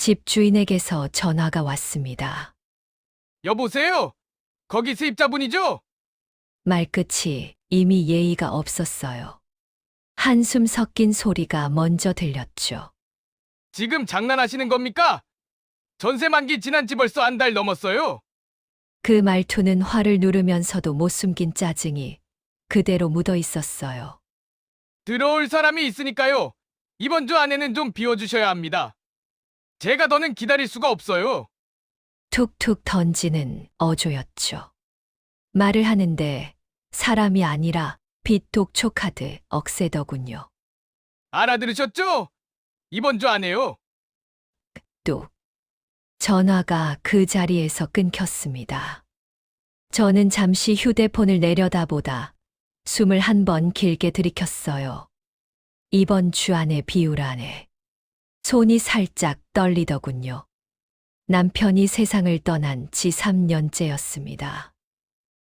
집 주인에게서 전화가 왔습니다. 여보세요? 거기 세입자분이죠? 말끝이 이미 예의가 없었어요. 한숨 섞인 소리가 먼저 들렸죠. 지금 장난하시는 겁니까? 전세 만기 지난 지 벌써 한 달 넘었어요. 그 말투는 화를 누르면서도 못 숨긴 짜증이 그대로 묻어 있었어요. 들어올 사람이 있으니까요. 이번 주 안에는 좀 비워주셔야 합니다. 제가 더는 기다릴 수가 없어요. 툭툭 던지는 어조였죠. 말을 하는데 사람이 아니라 빛 독촉하듯 억세더군요. 알아들으셨죠? 이번 주 안에요. 뚝. 전화가 그 자리에서 끊겼습니다. 저는 잠시 휴대폰을 내려다보다 숨을 한 번 길게 들이켰어요. 이번 주 안에 비우라네. 손이 살짝 떨리더군요. 남편이 세상을 떠난 지 3년째였습니다.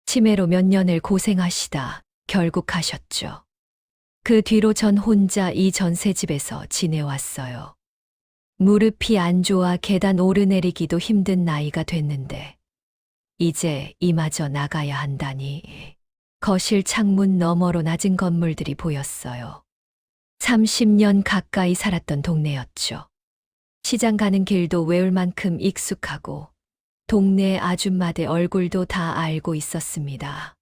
치매로 몇 년을 고생하시다 결국 가셨죠. 그 뒤로 전 혼자 이 전셋집에서 지내왔어요. 무릎이 안 좋아 계단 오르내리기도 힘든 나이가 됐는데 이제 이마저 나가야 한다니. 거실 창문 너머로 낮은 건물들이 보였어요. 30년 가까이 살았던 동네였죠. 시장 가는 길도 외울 만큼 익숙하고 동네 아줌마들 얼굴도 다 알고 있었습니다.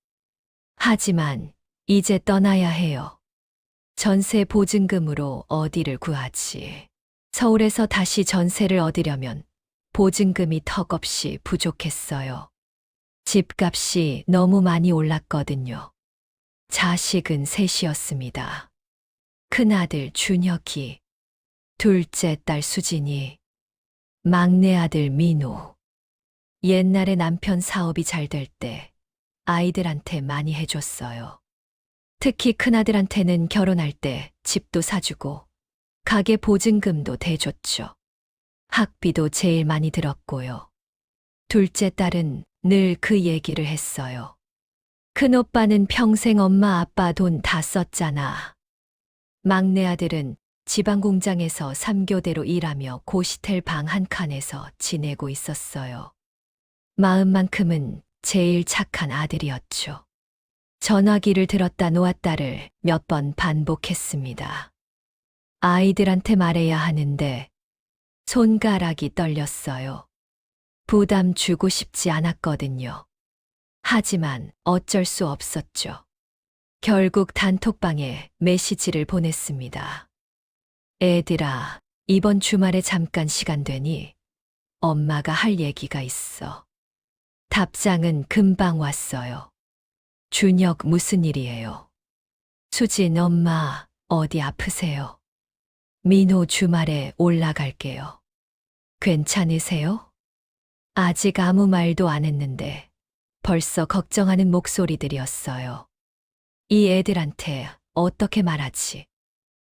하지만 이제 떠나야 해요. 전세 보증금으로 어디를 구하지. 서울에서 다시 전세를 얻으려면 보증금이 턱없이 부족했어요. 집값이 너무 많이 올랐거든요. 자식은 셋이었습니다. 큰아들 준혁이, 둘째 딸 수진이, 막내 아들 민우. 옛날에 남편 사업이 잘 될 때 아이들한테 많이 해줬어요. 특히 큰아들한테는 결혼할 때 집도 사주고 가게 보증금도 대줬죠. 학비도 제일 많이 들었고요. 둘째 딸은 늘 그 얘기를 했어요. 큰오빠는 평생 엄마 아빠 돈 다 썼잖아. 막내 아들은 지방 공장에서 3교대로 일하며 고시텔 방 한 칸에서 지내고 있었어요. 마음만큼은 제일 착한 아들이었죠. 전화기를 들었다 놓았다를 몇 번 반복했습니다. 아이들한테 말해야 하는데 손가락이 떨렸어요. 부담 주고 싶지 않았거든요. 하지만 어쩔 수 없었죠. 결국 단톡방에 메시지를 보냈습니다. 애들아, 이번 주말에 잠깐 시간 되니 엄마가 할 얘기가 있어. 답장은 금방 왔어요. 준혁 무슨 일이에요? 수진 엄마 어디 아프세요? 민호 주말에 올라갈게요. 괜찮으세요? 아직 아무 말도 안 했는데 벌써 걱정하는 목소리들이었어요. 이 애들한테 어떻게 말하지?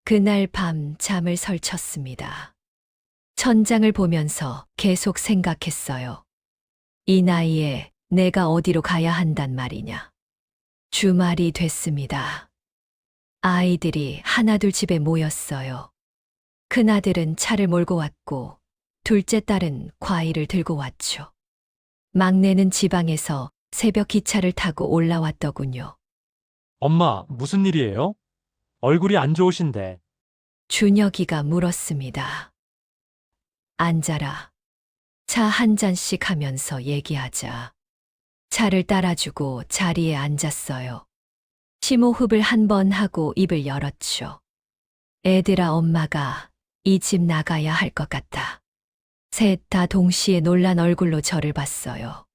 그날 밤 잠을 설쳤습니다. 천장을 보면서 계속 생각했어요. 이 나이에 내가 어디로 가야 한단 말이냐. 주말이 됐습니다. 아이들이 하나둘 집에 모였어요. 큰아들은 차를 몰고 왔고 둘째 딸은 과일을 들고 왔죠. 막내는 지방에서 새벽 기차를 타고 올라왔더군요. 엄마, 무슨 일이에요? 얼굴이 안 좋으신데. 준혁이가 물었습니다. 앉아라. 차 한 잔씩 하면서 얘기하자. 차를 따라주고 자리에 앉았어요. 심호흡을 한 번 하고 입을 열었죠. 애들아, 엄마가 이 집 나가야 할 것 같다. 셋 다 동시에 놀란 얼굴로 저를 봤어요.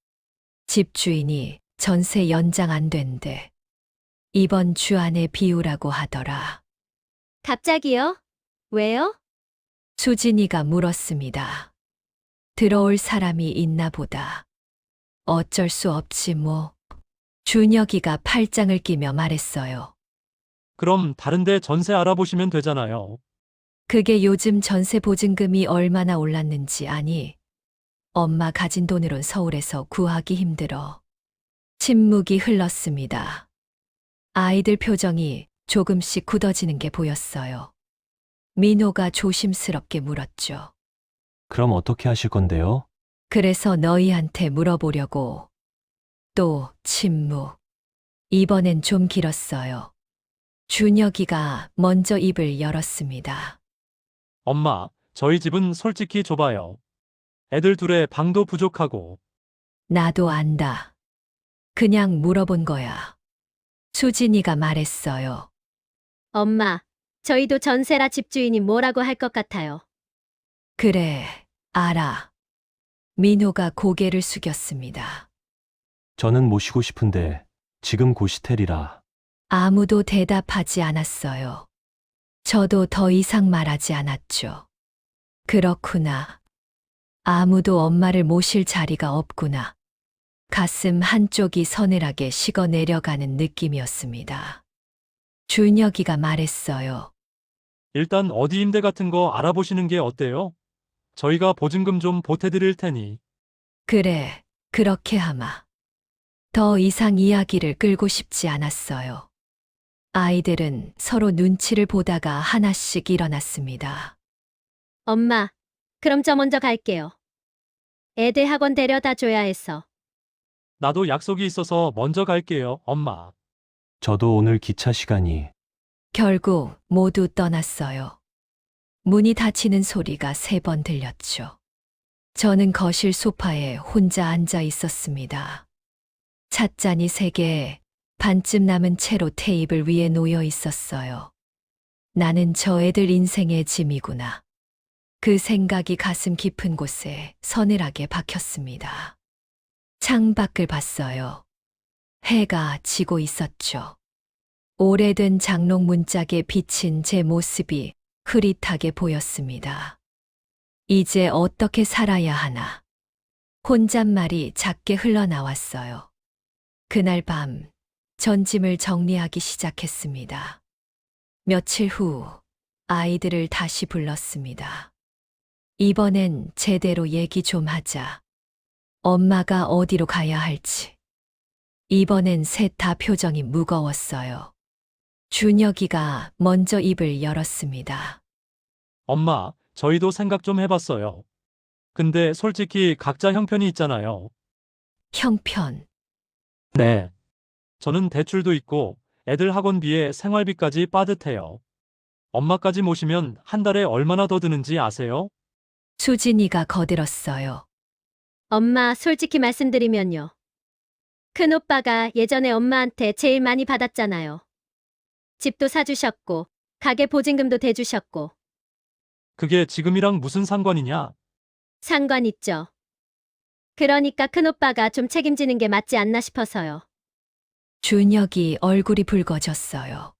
집주인이 전세 연장 안 된대. 이번 주 안에 비우라고 하더라. 갑자기요? 왜요? 수진이가 물었습니다. 들어올 사람이 있나 보다. 어쩔 수 없지 뭐. 준혁이가 팔짱을 끼며 말했어요. 그럼 다른데 전세 알아보시면 되잖아요. 그게 요즘 전세 보증금이 얼마나 올랐는지 아니? 엄마 가진 돈으론 서울에서 구하기 힘들어. 침묵이 흘렀습니다. 아이들 표정이 조금씩 굳어지는 게 보였어요. 민호가 조심스럽게 물었죠. 그럼 어떻게 하실 건데요? 그래서 너희한테 물어보려고. 또 침묵. 이번엔 좀 길었어요. 준혁이가 먼저 입을 열었습니다. 엄마, 저희 집은 솔직히 좁아요. 애들 둘에 방도 부족하고. 나도 안다. 그냥 물어본 거야. 수진이가 말했어요. 엄마, 저희도 전세라 집주인이 뭐라고 할 것 같아요. 그래, 알아. 민호가 고개를 숙였습니다. 저는 모시고 싶은데 지금 고시텔이라. 아무도 대답하지 않았어요. 저도 더 이상 말하지 않았죠. 그렇구나. 아무도 엄마를 모실 자리가 없구나. 가슴 한쪽이 서늘하게 식어 내려가는 느낌이었습니다. 준혁이가 말했어요. 일단 어디 임대 같은 거 알아보시는 게 어때요? 저희가 보증금 좀 보태드릴 테니. 그래, 그렇게 하마. 더 이상 이야기를 끌고 싶지 않았어요. 아이들은 서로 눈치를 보다가 하나씩 일어났습니다. 엄마, 그럼 저 먼저 갈게요. 애들 학원 데려다 줘야 해서. 나도 약속이 있어서 먼저 갈게요, 엄마. 저도 오늘 기차 시간이. 결국 모두 떠났어요. 문이 닫히는 소리가 3번 들렸죠. 저는 거실 소파에 혼자 앉아 있었습니다. 찻잔이 3개, 반쯤 남은 채로 테이블 위에 놓여 있었어요. 나는 저 애들 인생의 짐이구나. 그 생각이 가슴 깊은 곳에 서늘하게 박혔습니다. 창밖을 봤어요. 해가 지고 있었죠. 오래된 장롱 문짝에 비친 제 모습이 흐릿하게 보였습니다. 이제 어떻게 살아야 하나. 혼잣말이 작게 흘러나왔어요. 그날 밤, 전 짐을 정리하기 시작했습니다. 며칠 후, 아이들을 다시 불렀습니다. 이번엔 제대로 얘기 좀 하자. 엄마가 어디로 가야 할지. 이번엔 셋 다 표정이 무거웠어요. 준혁이가 먼저 입을 열었습니다. 엄마, 저희도 생각 좀 해봤어요. 근데 솔직히 각자 형편이 있잖아요. 형편. 네. 저는 대출도 있고 애들 학원비에 생활비까지 빠듯해요. 엄마까지 모시면 한 달에 얼마나 더 드는지 아세요? 수진이가 거들었어요. 엄마, 솔직히 말씀드리면요. 큰오빠가 예전에 엄마한테 제일 많이 받았잖아요. 집도 사주셨고, 가게 보증금도 대주셨고, 그게 지금이랑 무슨 상관이냐? 상관 있죠. 그러니까 큰오빠가 좀 책임지는 게 맞지 않나 싶어서요. 준혁이 얼굴이 붉어졌어요.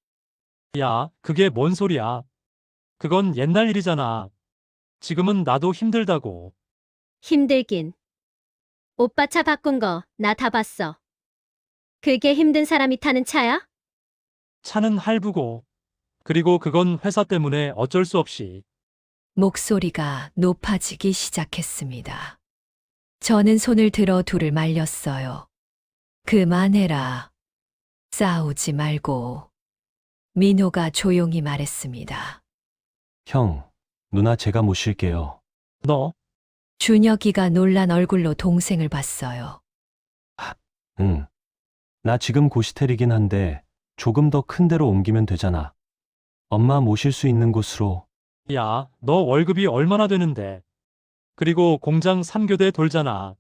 야, 그게 뭔 소리야? 그건 옛날 일이잖아. 지금은 나도 힘들다고. 힘들긴. 오빠 차 바꾼 거 나 다 봤어. 그게 힘든 사람이 타는 차야? 차는 할부고. 그리고 그건 회사 때문에 어쩔 수 없이. 목소리가 높아지기 시작했습니다. 저는 손을 들어 둘을 말렸어요. 그만해라. 싸우지 말고. 민호가 조용히 말했습니다. 형, 누나 제가 모실게요. 너, 준혁이가 놀란 얼굴로 동생을 봤어요. 응. 나 지금 고시텔이긴 한데 조금 더 큰 데로 옮기면 되잖아. 엄마 모실 수 있는 곳으로. 야, 너 월급이 얼마나 되는데. 그리고 공장 3교대 돌잖아.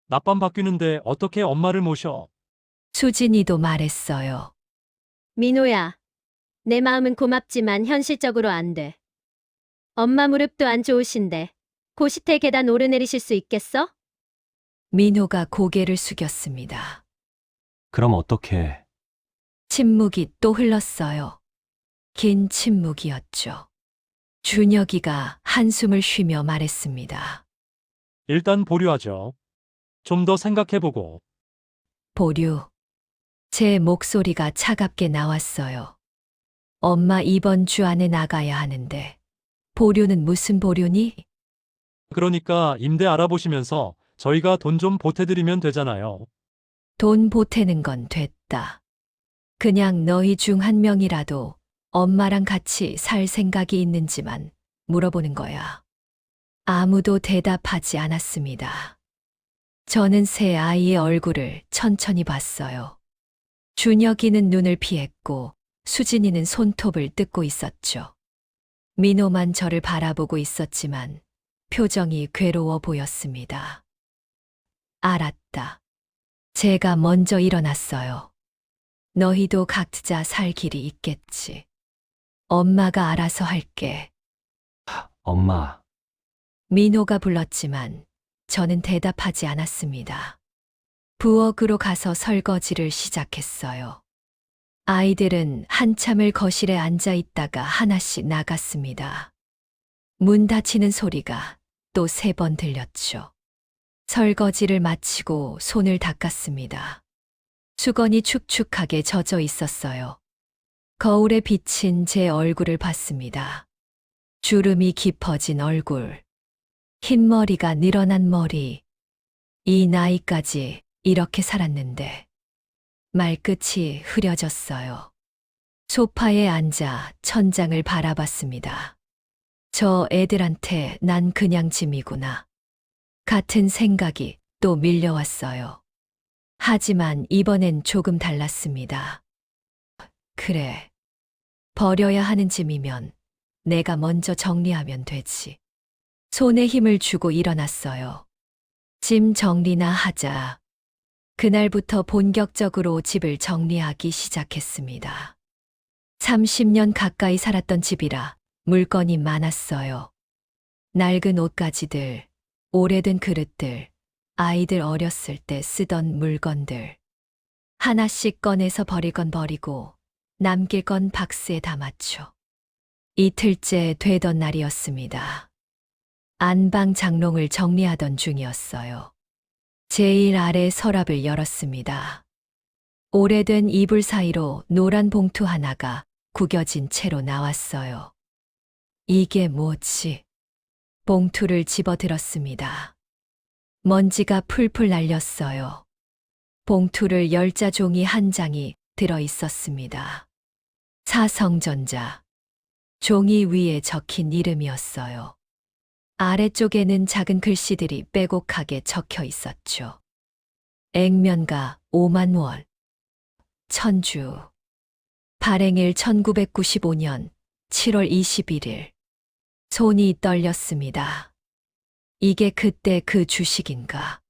낮밤 바뀌는데 어떻게 엄마를 모셔? 수진이도 말했어요. 민호야, 내 마음은 고맙지만 현실적으로 안 돼. 엄마 무릎도 안 좋으신데 고시텔 계단 오르내리실 수 있겠어? 민호가 고개를 숙였습니다. 그럼 어떻게? 침묵이 또 흘렀어요. 긴 침묵이었죠. 준혁이가 한숨을 쉬며 말했습니다. 일단 보류하죠. 좀 더 생각해보고. 보류. 제 목소리가 차갑게 나왔어요. 엄마 이번 주 안에 나가야 하는데. 보류는 무슨 보류니? 그러니까 임대 알아보시면서 저희가 돈 좀 보태드리면 되잖아요. 돈 보태는 건 됐다. 그냥 너희 중 한 명이라도 엄마랑 같이 살 생각이 있는지만 물어보는 거야. 아무도 대답하지 않았습니다. 저는 새 아이의 얼굴을 천천히 봤어요. 준혁이는 눈을 피했고 수진이는 손톱을 뜯고 있었죠. 민호만 저를 바라보고 있었지만 표정이 괴로워 보였습니다. 알았다. 제가 먼저 일어났어요. 너희도 각자 살 길이 있겠지. 엄마가 알아서 할게. 엄마, 민호가 불렀지만 저는 대답하지 않았습니다. 부엌으로 가서 설거지를 시작했어요. 아이들은 한참을 거실에 앉아 있다가 하나씩 나갔습니다. 문 닫히는 소리가 또 3번 들렸죠. 설거지를 마치고 손을 닦았습니다. 수건이 축축하게 젖어 있었어요. 거울에 비친 제 얼굴을 봤습니다. 주름이 깊어진 얼굴, 흰 머리가 늘어난 머리. 이 나이까지 이렇게 살았는데 말끝이 흐려졌어요. 소파에 앉아 천장을 바라봤습니다. 저 애들한테 난 그냥 짐이구나. 같은 생각이 또 밀려왔어요. 하지만 이번엔 조금 달랐습니다. 그래. 버려야 하는 짐이면 내가 먼저 정리하면 되지. 손에 힘을 주고 일어났어요. 짐 정리나 하자. 그날부터 본격적으로 집을 정리하기 시작했습니다. 30년 가까이 살았던 집이라 물건이 많았어요. 낡은 옷가지들, 오래된 그릇들, 아이들 어렸을 때 쓰던 물건들. 하나씩 꺼내서 버릴 건 버리고 남길 건 박스에 담았죠. 이틀째 되던 날이었습니다. 안방 장롱을 정리하던 중이었어요. 제일 아래 서랍을 열었습니다. 오래된 이불 사이로 노란 봉투 하나가 구겨진 채로 나왔어요. 이게 뭐지? 봉투를 집어들었습니다. 먼지가 풀풀 날렸어요. 봉투를 열 자 종이 한 장이 들어 있었습니다. 사성전자. 종이 위에 적힌 이름이었어요. 아래쪽에는 작은 글씨들이 빼곡하게 적혀 있었죠. 액면가 5만 원. 천주. 발행일 1995년 7월 21일. 손이 떨렸습니다. 이게 그때 그 주식인가?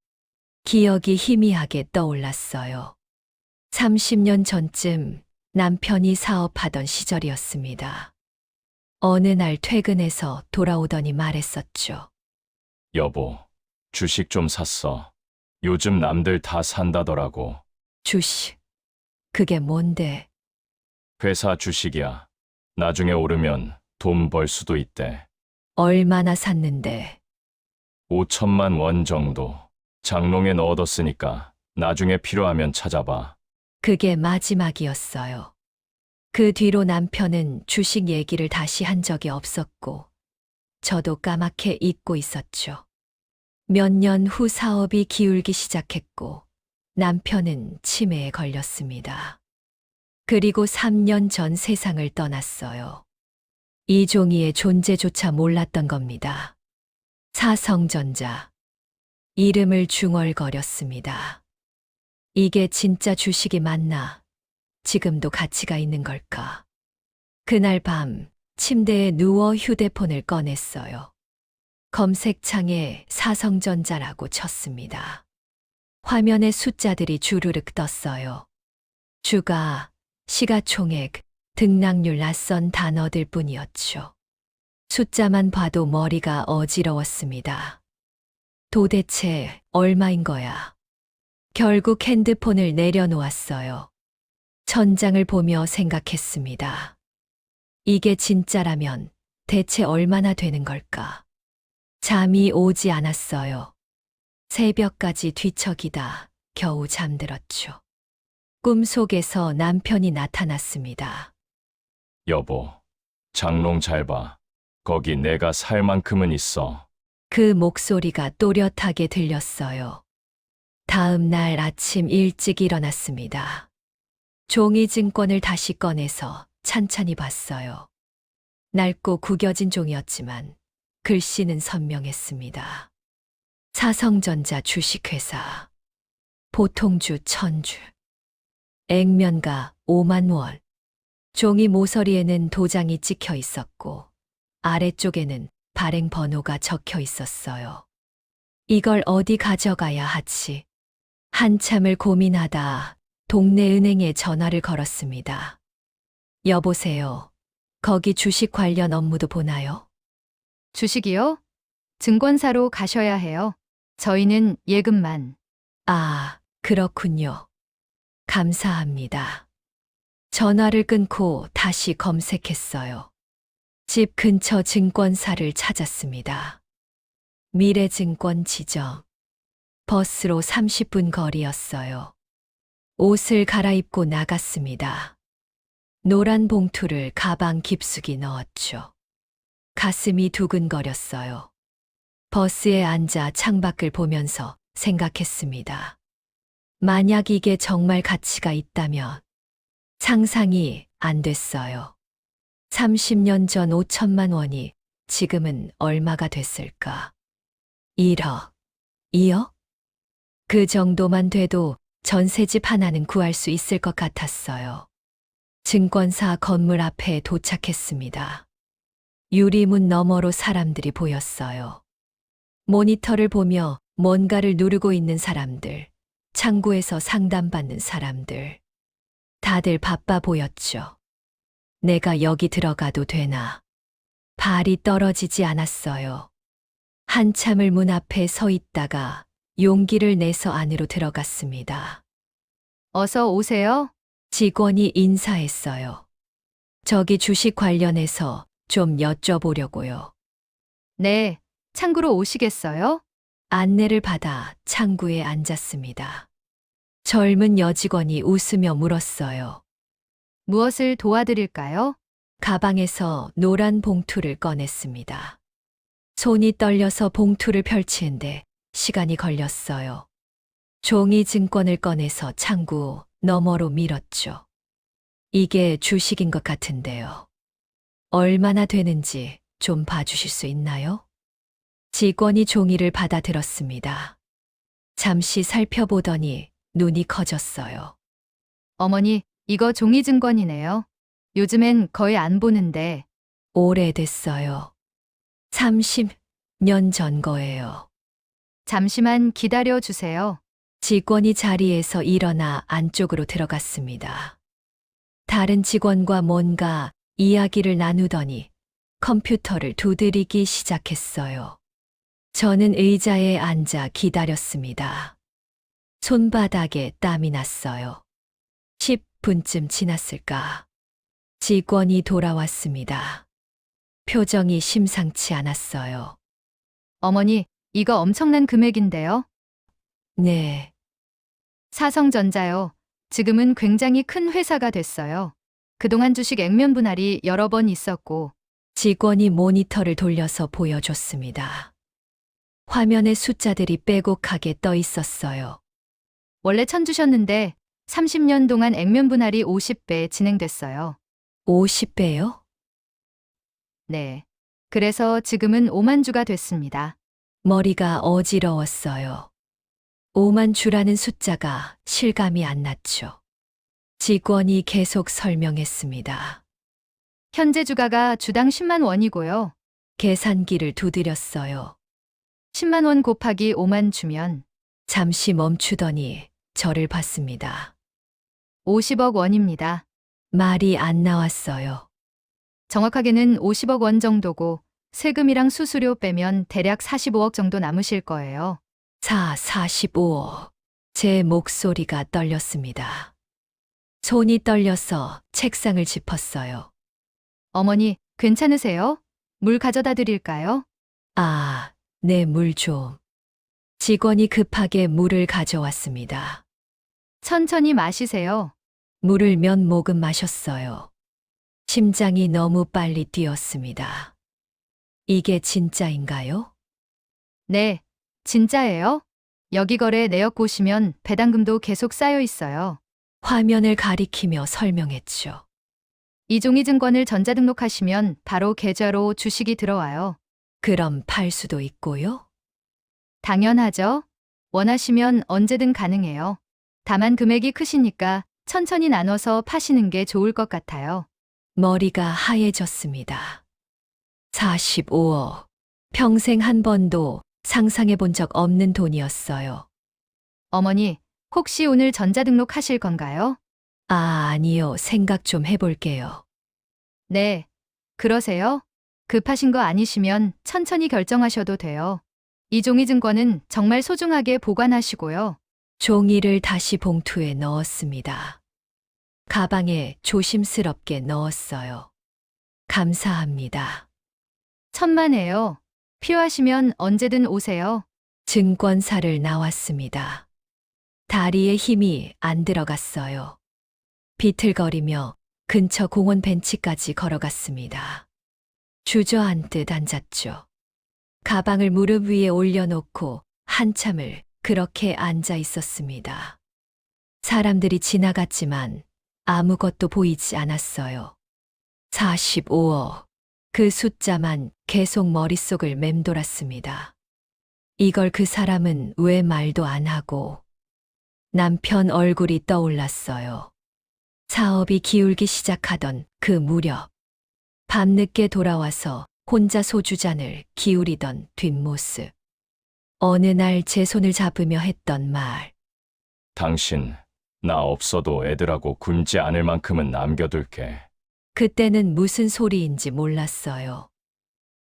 기억이 희미하게 떠올랐어요. 30년 전쯤 남편이 사업하던 시절이었습니다. 어느 날 퇴근해서 돌아오더니 말했었죠. 여보, 주식 좀 샀어. 요즘 남들 다 산다더라고. 주식. 그게 뭔데? 회사 주식이야. 나중에 오르면 돈 벌 수도 있대. 얼마나 샀는데? 5천만 원 정도. 장롱에 넣어뒀으니까 나중에 필요하면 찾아봐. 그게 마지막이었어요. 그 뒤로 남편은 주식 얘기를 다시 한 적이 없었고, 저도 까맣게 잊고 있었죠. 몇 년 후 사업이 기울기 시작했고, 남편은 치매에 걸렸습니다. 그리고 3년 전 세상을 떠났어요. 이 종이의 존재조차 몰랐던 겁니다. 사성전자. 이름을 중얼거렸습니다. 이게 진짜 주식이 맞나? 지금도 가치가 있는 걸까? 그날 밤 침대에 누워 휴대폰을 꺼냈어요. 검색창에 사성전자라고 쳤습니다. 화면에 숫자들이 주르륵 떴어요. 주가, 시가총액, 등락률 낯선 단어들 뿐이었죠. 숫자만 봐도 머리가 어지러웠습니다. 도대체 얼마인 거야? 결국 핸드폰을 내려놓았어요. 천장을 보며 생각했습니다. 이게 진짜라면 대체 얼마나 되는 걸까? 잠이 오지 않았어요. 새벽까지 뒤척이다 겨우 잠들었죠. 꿈속에서 남편이 나타났습니다. 여보, 장롱 잘 봐. 거기 내가 살 만큼은 있어. 그 목소리가 또렷하게 들렸어요. 다음 날 아침 일찍 일어났습니다. 종이증권을 다시 꺼내서 찬찬히 봤어요. 낡고 구겨진 종이었지만 글씨는 선명했습니다. 사성전자 주식회사. 보통주 1000주. 액면가 5만 원. 종이 모서리에는 도장이 찍혀 있었고 아래쪽에는 발행 번호가 적혀 있었어요. 이걸 어디 가져가야 하지? 한참을 고민하다 동네 은행에 전화를 걸었습니다. 여보세요. 거기 주식 관련 업무도 보나요? 주식이요? 증권사로 가셔야 해요. 저희는 예금만. 아, 그렇군요. 감사합니다. 전화를 끊고 다시 검색했어요. 집 근처 증권사를 찾았습니다. 미래증권 지점. 버스로 30분 거리였어요. 옷을 갈아입고 나갔습니다. 노란 봉투를 가방 깊숙이 넣었죠. 가슴이 두근거렸어요. 버스에 앉아 창밖을 보면서 생각했습니다. 만약 이게 정말 가치가 있다면 상상이 안 됐어요. 30년 전 5천만 원이 지금은 얼마가 됐을까? 1억, 2억? 그 정도만 돼도 전셋집 하나는 구할 수 있을 것 같았어요. 증권사 건물 앞에 도착했습니다. 유리문 너머로 사람들이 보였어요. 모니터를 보며 뭔가를 누르고 있는 사람들, 창구에서 상담받는 사람들. 다들 바빠 보였죠. 내가 여기 들어가도 되나? 발이 떨어지지 않았어요. 한참을 문 앞에 서 있다가 용기를 내서 안으로 들어갔습니다. 어서 오세요. 직원이 인사했어요. 저기 주식 관련해서 좀 여쭤보려고요. 네, 창구로 오시겠어요? 안내를 받아 창구에 앉았습니다. 젊은 여직원이 웃으며 물었어요. 무엇을 도와드릴까요? 가방에서 노란 봉투를 꺼냈습니다. 손이 떨려서 봉투를 펼치는데 시간이 걸렸어요. 종이 증권을 꺼내서 창구 너머로 밀었죠. 이게 주식인 것 같은데요. 얼마나 되는지 좀 봐주실 수 있나요? 직원이 종이를 받아들었습니다. 잠시 살펴보더니 눈이 커졌어요. 어머니, 이거 종이증권이네요. 요즘엔 거의 안 보는데. 오래됐어요. 30년 전 거예요. 잠시만 기다려 주세요. 직원이 자리에서 일어나 안쪽으로 들어갔습니다. 다른 직원과 뭔가 이야기를 나누더니 컴퓨터를 두드리기 시작했어요. 저는 의자에 앉아 기다렸습니다. 손바닥에 땀이 났어요. 10분쯤 지났을까? 직원이 돌아왔습니다. 표정이 심상치 않았어요. 어머니, 이거 엄청난 금액인데요. 네, 사성전자요. 지금은 굉장히 큰 회사가 됐어요. 그동안 주식 액면 분할이 여러 번 있었고, 직원이 모니터를 돌려서 보여줬습니다. 화면에 숫자들이 빼곡하게 떠 있었어요. 원래 1000 주셨는데 30년 동안 액면 분할이 50배 진행됐어요. 50배요? 네. 그래서 지금은 5만 주가 됐습니다. 머리가 어지러웠어요. 5만 주라는 숫자가 실감이 안 났죠. 직원이 계속 설명했습니다. 현재 주가가 주당 10만 원이고요. 계산기를 두드렸어요. 10만 원 곱하기 5만 주면 잠시 멈추더니 저를 봤습니다. 50억 원입니다. 말이 안 나왔어요. 정확하게는 50억 원 정도고 세금이랑 수수료 빼면 대략 45억 정도 남으실 거예요. 45억. 제 목소리가 떨렸습니다. 손이 떨려서 책상을 짚었어요. 어머니, 괜찮으세요? 물 가져다 드릴까요? 아, 네, 물 좀. 직원이 급하게 물을 가져왔습니다. 천천히 마시세요. 물을 몇 모금 마셨어요. 심장이 너무 빨리 뛰었습니다. 이게 진짜인가요? 네, 진짜예요. 여기 거래 내역 보시면 배당금도 계속 쌓여 있어요. 화면을 가리키며 설명했죠. 이 종이증권을 전자등록하시면 바로 계좌로 주식이 들어와요. 그럼 팔 수도 있고요? 당연하죠. 원하시면 언제든 가능해요. 다만 금액이 크시니까 천천히 나눠서 파시는 게 좋을 것 같아요. 머리가 하얘졌습니다. 45억. 평생 한 번도 상상해 본 적 없는 돈이었어요. 어머니, 혹시 오늘 전자등록 하실 건가요? 아니요. 생각 좀 해볼게요. 네. 그러세요? 급하신 거 아니시면 천천히 결정하셔도 돼요. 이 종이증권은 정말 소중하게 보관하시고요. 종이를 다시 봉투에 넣었습니다. 가방에 조심스럽게 넣었어요. 감사합니다. 천만에요. 필요하시면 언제든 오세요. 증권사를 나왔습니다. 다리에 힘이 안 들어갔어요. 비틀거리며 근처 공원 벤치까지 걸어갔습니다. 주저앉듯 앉았죠. 가방을 무릎 위에 올려놓고 한참을 그렇게 앉아 있었습니다. 사람들이 지나갔지만 아무것도 보이지 않았어요. 45억. 그 숫자만 계속 머릿속을 맴돌았습니다. 이걸 그 사람은 왜 말도 안 하고. 남편 얼굴이 떠올랐어요. 사업이 기울기 시작하던 그 무렵. 밤늦게 돌아와서 혼자 소주잔을 기울이던 뒷모습. 어느 날 제 손을 잡으며 했던 말. 당신, 나 없어도 애들하고 굶지 않을 만큼은 남겨둘게. 그때는 무슨 소리인지 몰랐어요.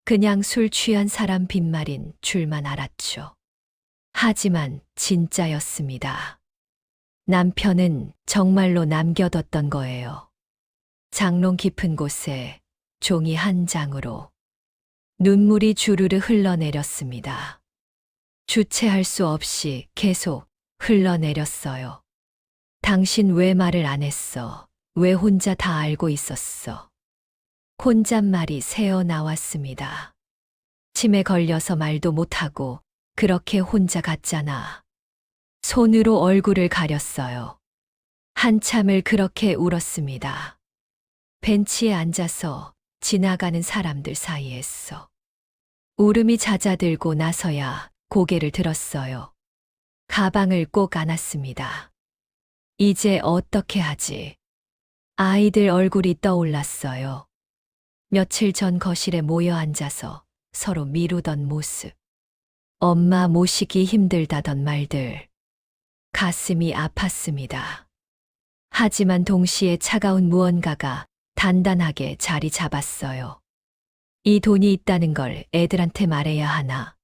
그냥 술 취한 사람 빈말인 줄만 알았죠. 하지만 진짜였습니다. 남편은 정말로 남겨뒀던 거예요. 장롱 깊은 곳에 종이 한 장으로 눈물이 주르르 흘러내렸습니다. 주체할 수 없이 계속 흘러내렸어요. 당신 왜 말을 안 했어? 왜 혼자 다 알고 있었어? 혼잣말이 새어 나왔습니다. 침에 걸려서 말도 못하고 그렇게 혼자 갔잖아. 손으로 얼굴을 가렸어요. 한참을 그렇게 울었습니다. 벤치에 앉아서 지나가는 사람들 사이에서. 울음이 잦아들고 나서야 고개를 들었어요. 가방을 꼭 안았습니다. 이제 어떻게 하지? 아이들 얼굴이 떠올랐어요. 며칠 전 거실에 모여 앉아서 서로 미루던 모습. 엄마 모시기 힘들다던 말들. 가슴이 아팠습니다. 하지만 동시에 차가운 무언가가 단단하게 자리 잡았어요. 이 돈이 있다는 걸 애들한테 말해야 하나.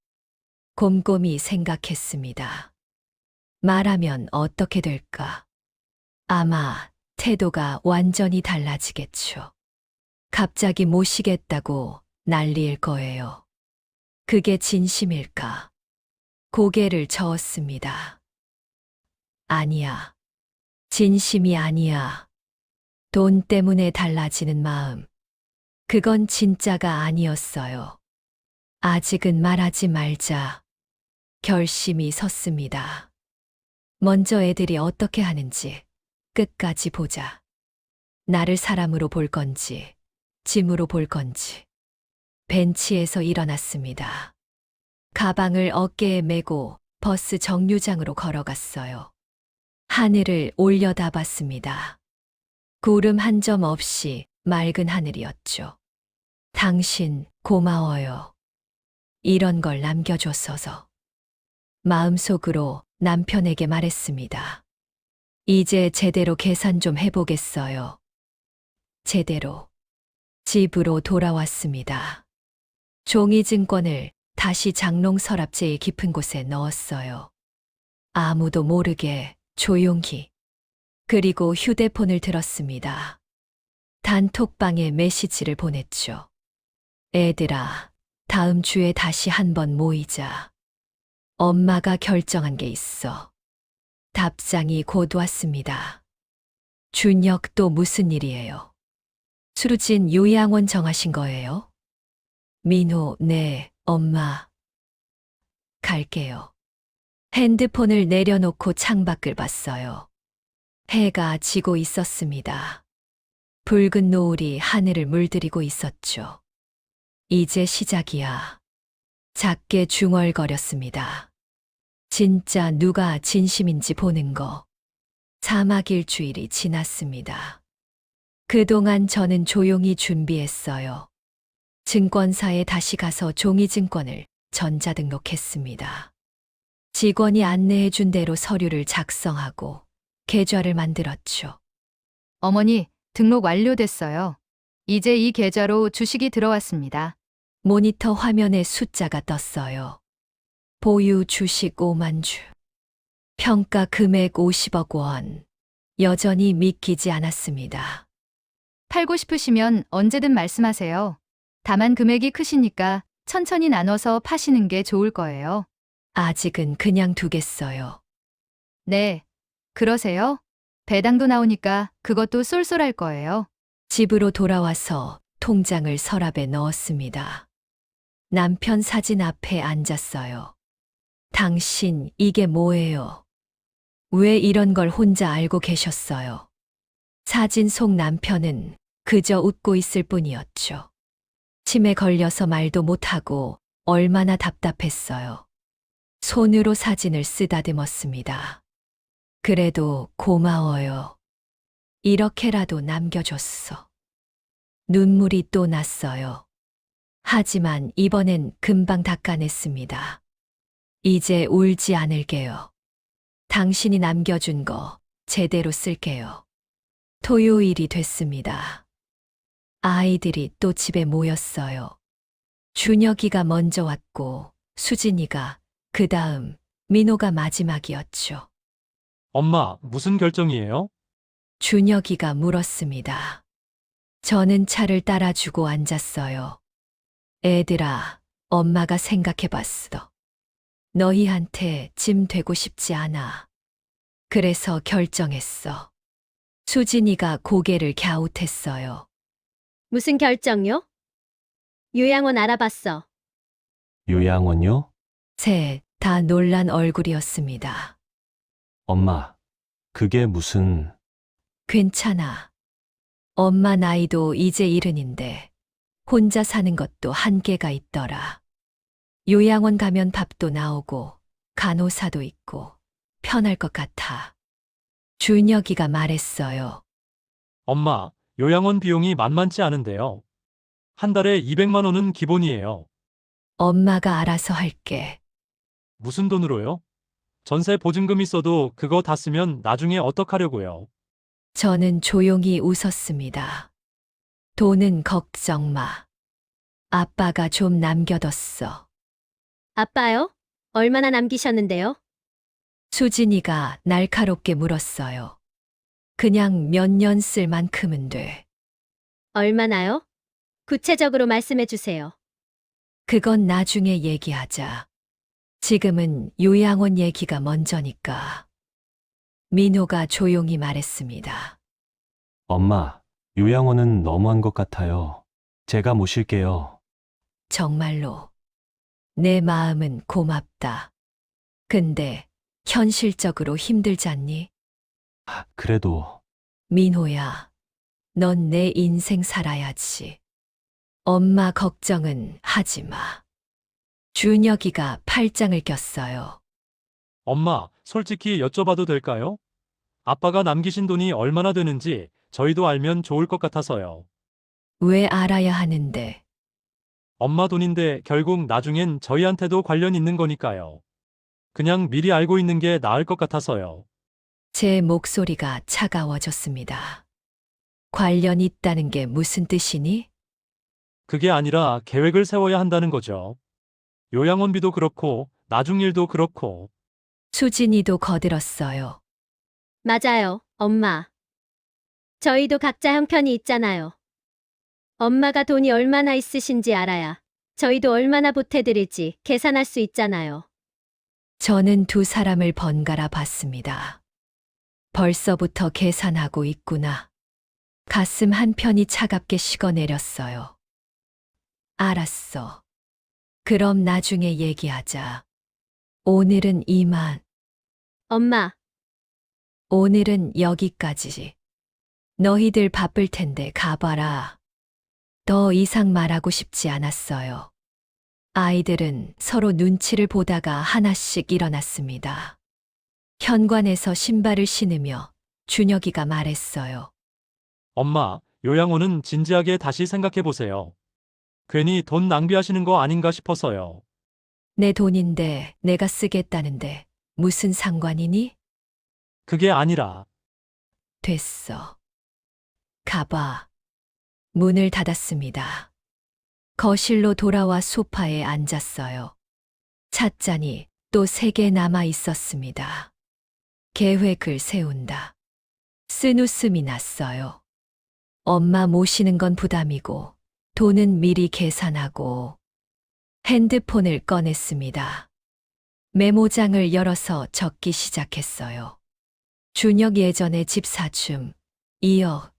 곰곰이 생각했습니다. 말하면 어떻게 될까? 아마 태도가 완전히 달라지겠죠. 갑자기 모시겠다고 난리일 거예요. 그게 진심일까? 고개를 저었습니다. 아니야. 진심이 아니야. 돈 때문에 달라지는 마음. 그건 진짜가 아니었어요. 아직은 말하지 말자. 결심이 섰습니다. 먼저 애들이 어떻게 하는지 끝까지 보자. 나를 사람으로 볼 건지, 짐으로 볼 건지. 벤치에서 일어났습니다. 가방을 어깨에 메고 버스 정류장으로 걸어갔어요. 하늘을 올려다봤습니다. 구름 한 점 없이 맑은 하늘이었죠. 당신 고마워요. 이런 걸 남겨줬어서. 마음속으로 남편에게 말했습니다. 이제 제대로 계산 좀 해보겠어요. 제대로. 집으로 돌아왔습니다. 종이증권을 다시 장롱 서랍재의 깊은 곳에 넣었어요. 아무도 모르게 조용히. 그리고 휴대폰을 들었습니다. 단톡방에 메시지를 보냈죠. 애들아, 다음 주에 다시 한번 모이자. 엄마가 결정한 게 있어. 답장이 곧 왔습니다. 준혁 또 무슨 일이에요? 수루진 요양원 정하신 거예요? 민호, 네, 엄마. 갈게요. 핸드폰을 내려놓고 창밖을 봤어요. 해가 지고 있었습니다. 붉은 노을이 하늘을 물들이고 있었죠. 이제 시작이야. 작게 중얼거렸습니다. 진짜 누가 진심인지 보는 거. 사막 일주일이 지났습니다. 그동안 저는 조용히 준비했어요. 증권사에 다시 가서 종이증권을 전자등록했습니다. 직원이 안내해 준 대로 서류를 작성하고 계좌를 만들었죠. 어머니, 등록 완료됐어요. 이제 이 계좌로 주식이 들어왔습니다. 모니터 화면에 숫자가 떴어요. 보유 주식 5만 주. 평가 금액 50억 원. 여전히 믿기지 않았습니다. 팔고 싶으시면 언제든 말씀하세요. 다만 금액이 크시니까 천천히 나눠서 파시는 게 좋을 거예요. 아직은 그냥 두겠어요. 네. 그러세요? 배당도 나오니까 그것도 쏠쏠할 거예요. 집으로 돌아와서 통장을 서랍에 넣었습니다. 남편 사진 앞에 앉았어요. 당신, 이게 뭐예요? 왜 이런 걸 혼자 알고 계셨어요? 사진 속 남편은 그저 웃고 있을 뿐이었죠. 침에 걸려서 말도 못하고 얼마나 답답했어요. 손으로 사진을 쓰다듬었습니다. 그래도 고마워요. 이렇게라도 남겨줬어. 눈물이 또 났어요. 하지만 이번엔 금방 닦아냈습니다. 이제 울지 않을게요. 당신이 남겨준 거 제대로 쓸게요. 토요일이 됐습니다. 아이들이 또 집에 모였어요. 준혁이가 먼저 왔고 수진이가 그 다음 민호가 마지막이었죠. 엄마, 무슨 결정이에요? 준혁이가 물었습니다. 저는 차를 따라주고 앉았어요. 애들아, 엄마가 생각해봤어. 너희한테 짐 되고 싶지 않아. 그래서 결정했어. 수진이가 고개를 갸웃했어요. 무슨 결정요? 요양원 알아봤어. 요양원요? 셋 다 놀란 얼굴이었습니다. 엄마, 그게 무슨... 괜찮아. 엄마 나이도 이제 70인데 혼자 사는 것도 한계가 있더라. 요양원 가면 밥도 나오고 간호사도 있고 편할 것 같아. 준혁이가 말했어요. 엄마, 요양원 비용이 만만치 않은데요. 한 달에 200만 원은 기본이에요. 엄마가 알아서 할게. 무슨 돈으로요? 전세 보증금 있어도 그거 다 쓰면 나중에 어떡하려고요? 저는 조용히 웃었습니다. 돈은 걱정 마. 아빠가 좀 남겨뒀어. 아빠요? 얼마나 남기셨는데요? 수진이가 날카롭게 물었어요. 그냥 몇 년 쓸 만큼은 돼. 얼마나요? 구체적으로 말씀해 주세요. 그건 나중에 얘기하자. 지금은 요양원 얘기가 먼저니까. 민호가 조용히 말했습니다. 엄마, 요양원은 너무한 것 같아요. 제가 모실게요. 정말로. 내 마음은 고맙다. 근데 현실적으로 힘들잖니? 그래도 민호야, 넌 내 인생 살아야지. 엄마 걱정은 하지 마. 준혁이가 팔짱을 꼈어요. 엄마, 솔직히 여쭤봐도 될까요? 아빠가 남기신 돈이 얼마나 되는지 저희도 알면 좋을 것 같아서요. 왜 알아야 하는데? 엄마 돈인데 결국 나중엔 저희한테도 관련 있는 거니까요. 그냥 미리 알고 있는 게 나을 것 같아서요. 제 목소리가 차가워졌습니다. 관련 있다는 게 무슨 뜻이니? 그게 아니라 계획을 세워야 한다는 거죠. 요양원비도 그렇고 나중 일도 그렇고. 수진이도 거들었어요. 맞아요, 엄마. 저희도 각자 형편이 있잖아요. 엄마가 돈이 얼마나 있으신지 알아야 저희도 얼마나 보태드릴지 계산할 수 있잖아요. 저는 두 사람을 번갈아 봤습니다. 벌써부터 계산하고 있구나. 가슴 한편이 차갑게 식어내렸어요. 알았어. 그럼 나중에 얘기하자. 오늘은 이만. 엄마, 오늘은 여기까지. 너희들 바쁠 텐데 가봐라. 더 이상 말하고 싶지 않았어요. 아이들은 서로 눈치를 보다가 하나씩 일어났습니다. 현관에서 신발을 신으며 준혁이가 말했어요. 엄마, 요양원은 진지하게 다시 생각해 보세요. 괜히 돈 낭비하시는 거 아닌가 싶어서요. 내 돈인데 내가 쓰겠다는데 무슨 상관이니? 그게 아니라, 됐어. 가봐. 문을 닫았습니다. 거실로 돌아와 소파에 앉았어요. 찻잔이 또 3개 남아 있었습니다. 계획을 세운다. 쓴 웃음이 났어요. 엄마 모시는 건 부담이고 돈은 미리 계산하고 핸드폰을 꺼냈습니다. 메모장을 열어서 적기 시작했어요. 준혁 예전에 집 사춤 2억,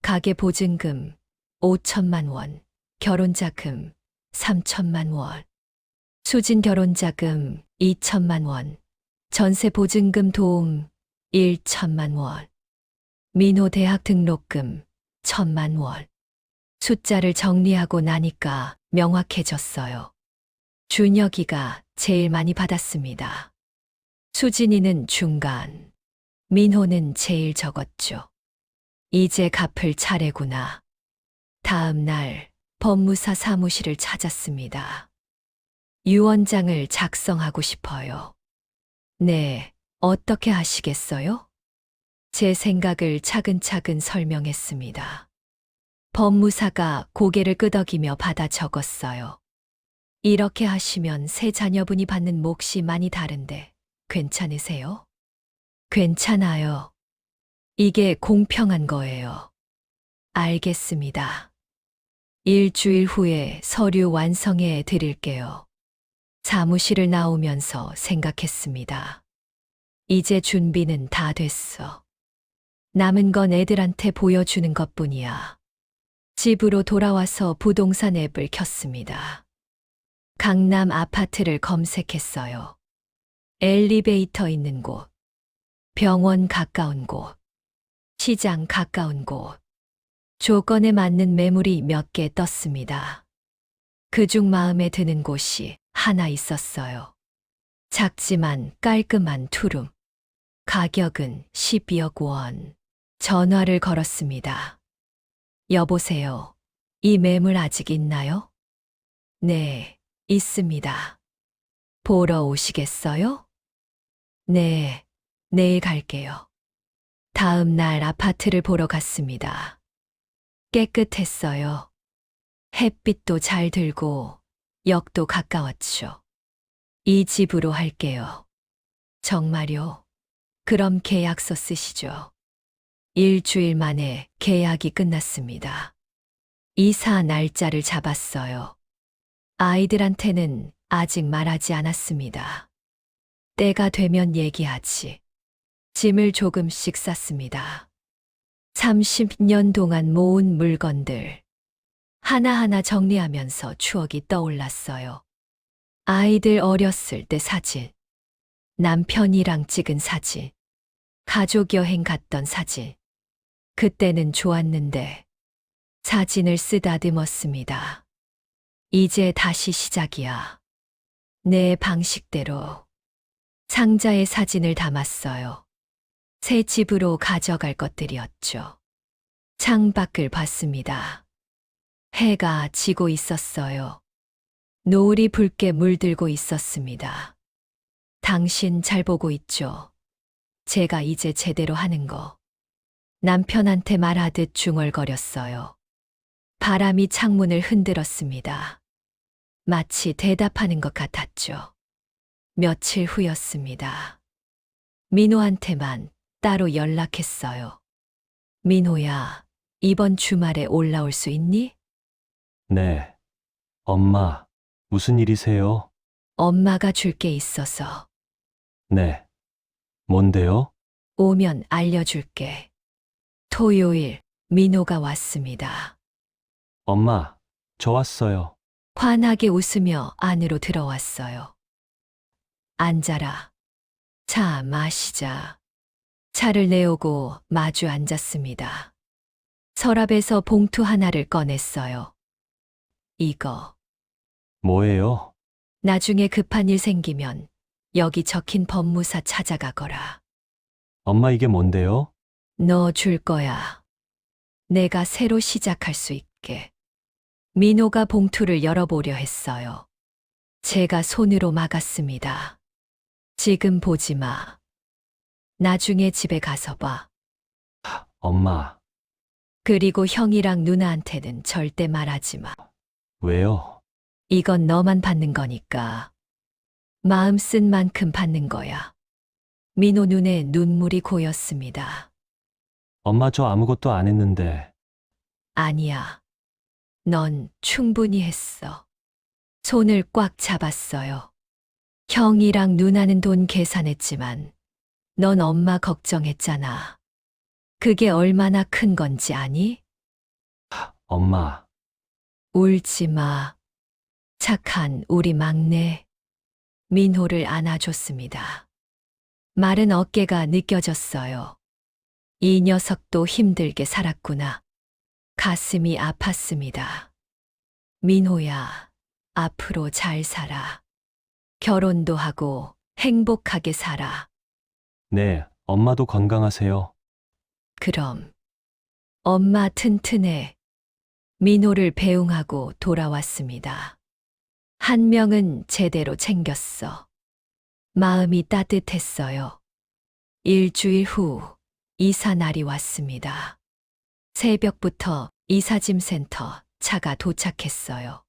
가게 보증금 5천만 원, 결혼자금 3천만 원, 수진 결혼자금 2천만 원, 전세 보증금 도움 1천만 원, 민호 대학 등록금 1천만 원. 숫자를 정리하고 나니까 명확해졌어요. 준혁이가 제일 많이 받았습니다. 수진이는 중간, 민호는 제일 적었죠. 이제 갚을 차례구나. 다음 날 법무사 사무실을 찾았습니다. 유언장을 작성하고 싶어요. 네, 어떻게 하시겠어요? 제 생각을 차근차근 설명했습니다. 법무사가 고개를 끄덕이며 받아 적었어요. 이렇게 하시면 새 자녀분이 받는 몫이 많이 다른데 괜찮으세요? 괜찮아요. 이게 공평한 거예요. 알겠습니다. 일주일 후에 서류 완성해 드릴게요. 사무실을 나오면서 생각했습니다. 이제 준비는 다 됐어. 남은 건 애들한테 보여주는 것뿐이야. 집으로 돌아와서 부동산 앱을 켰습니다. 강남 아파트를 검색했어요. 엘리베이터 있는 곳, 병원 가까운 곳, 시장 가까운 곳, 조건에 맞는 매물이 몇 개 떴습니다. 그중 마음에 드는 곳이 하나 있었어요. 작지만 깔끔한 투룸. 가격은 12억 원. 전화를 걸었습니다. 여보세요. 이 매물 아직 있나요? 네, 있습니다. 보러 오시겠어요? 네, 내일 갈게요. 다음 날 아파트를 보러 갔습니다. 깨끗했어요. 햇빛도 잘 들고 역도 가까웠죠. 이 집으로 할게요. 정말요? 그럼 계약서 쓰시죠. 일주일 만에 계약이 끝났습니다. 이사 날짜를 잡았어요. 아이들한테는 아직 말하지 않았습니다. 때가 되면 얘기하지. 짐을 조금씩 쌌습니다. 30년 동안 모은 물건들. 하나하나 정리하면서 추억이 떠올랐어요. 아이들 어렸을 때 사진. 남편이랑 찍은 사진. 가족 여행 갔던 사진. 그때는 좋았는데 사진을 쓰다듬었습니다. 이제 다시 시작이야. 내 방식대로. 상자에 사진을 담았어요. 새 집으로 가져갈 것들이었죠. 창밖을 봤습니다. 해가 지고 있었어요. 노을이 붉게 물들고 있었습니다. 당신 잘 보고 있죠? 제가 이제 제대로 하는 거. 남편한테 말하듯 중얼거렸어요. 바람이 창문을 흔들었습니다. 마치 대답하는 것 같았죠. 며칠 후였습니다. 민호한테만 따로 연락했어요. 민호야, 이번 주말에 올라올 수 있니? 네. 엄마, 무슨 일이세요? 엄마가 줄 게 있어서. 네. 뭔데요? 오면 알려줄게. 토요일, 민호가 왔습니다. 엄마, 저 왔어요. 환하게 웃으며 안으로 들어왔어요. 앉아라. 차 마시자. 차를 내오고 마주 앉았습니다. 서랍에서 봉투 하나를 꺼냈어요. 이거. 뭐예요? 나중에 급한 일 생기면 여기 적힌 법무사 찾아가거라. 엄마 이게 뭔데요? 너 줄 거야. 내가 새로 시작할 수 있게. 민호가 봉투를 열어보려 했어요. 제가 손으로 막았습니다. 지금 보지 마. 나중에 집에 가서 봐. 엄마, 그리고 형이랑 누나한테는 절대 말하지 마. 왜요? 이건 너만 받는 거니까. 마음 쓴 만큼 받는 거야. 민호 눈에 눈물이 고였습니다. 엄마 저 아무것도 안 했는데. 아니야. 넌 충분히 했어. 손을 꽉 잡았어요. 형이랑 누나는 돈 계산했지만 넌 엄마 걱정했잖아. 그게 얼마나 큰 건지 아니? 엄마, 울지 마. 착한 우리 막내. 민호를 안아줬습니다. 마른 어깨가 느껴졌어요. 이 녀석도 힘들게 살았구나. 가슴이 아팠습니다. 민호야, 앞으로 잘 살아. 결혼도 하고 행복하게 살아. 네, 엄마도 건강하세요. 그럼. 엄마 튼튼해. 민호를 배웅하고 돌아왔습니다. 한 명은 제대로 챙겼어. 마음이 따뜻했어요. 일주일 후 이사 날이 왔습니다. 새벽부터 이사짐 센터 차가 도착했어요.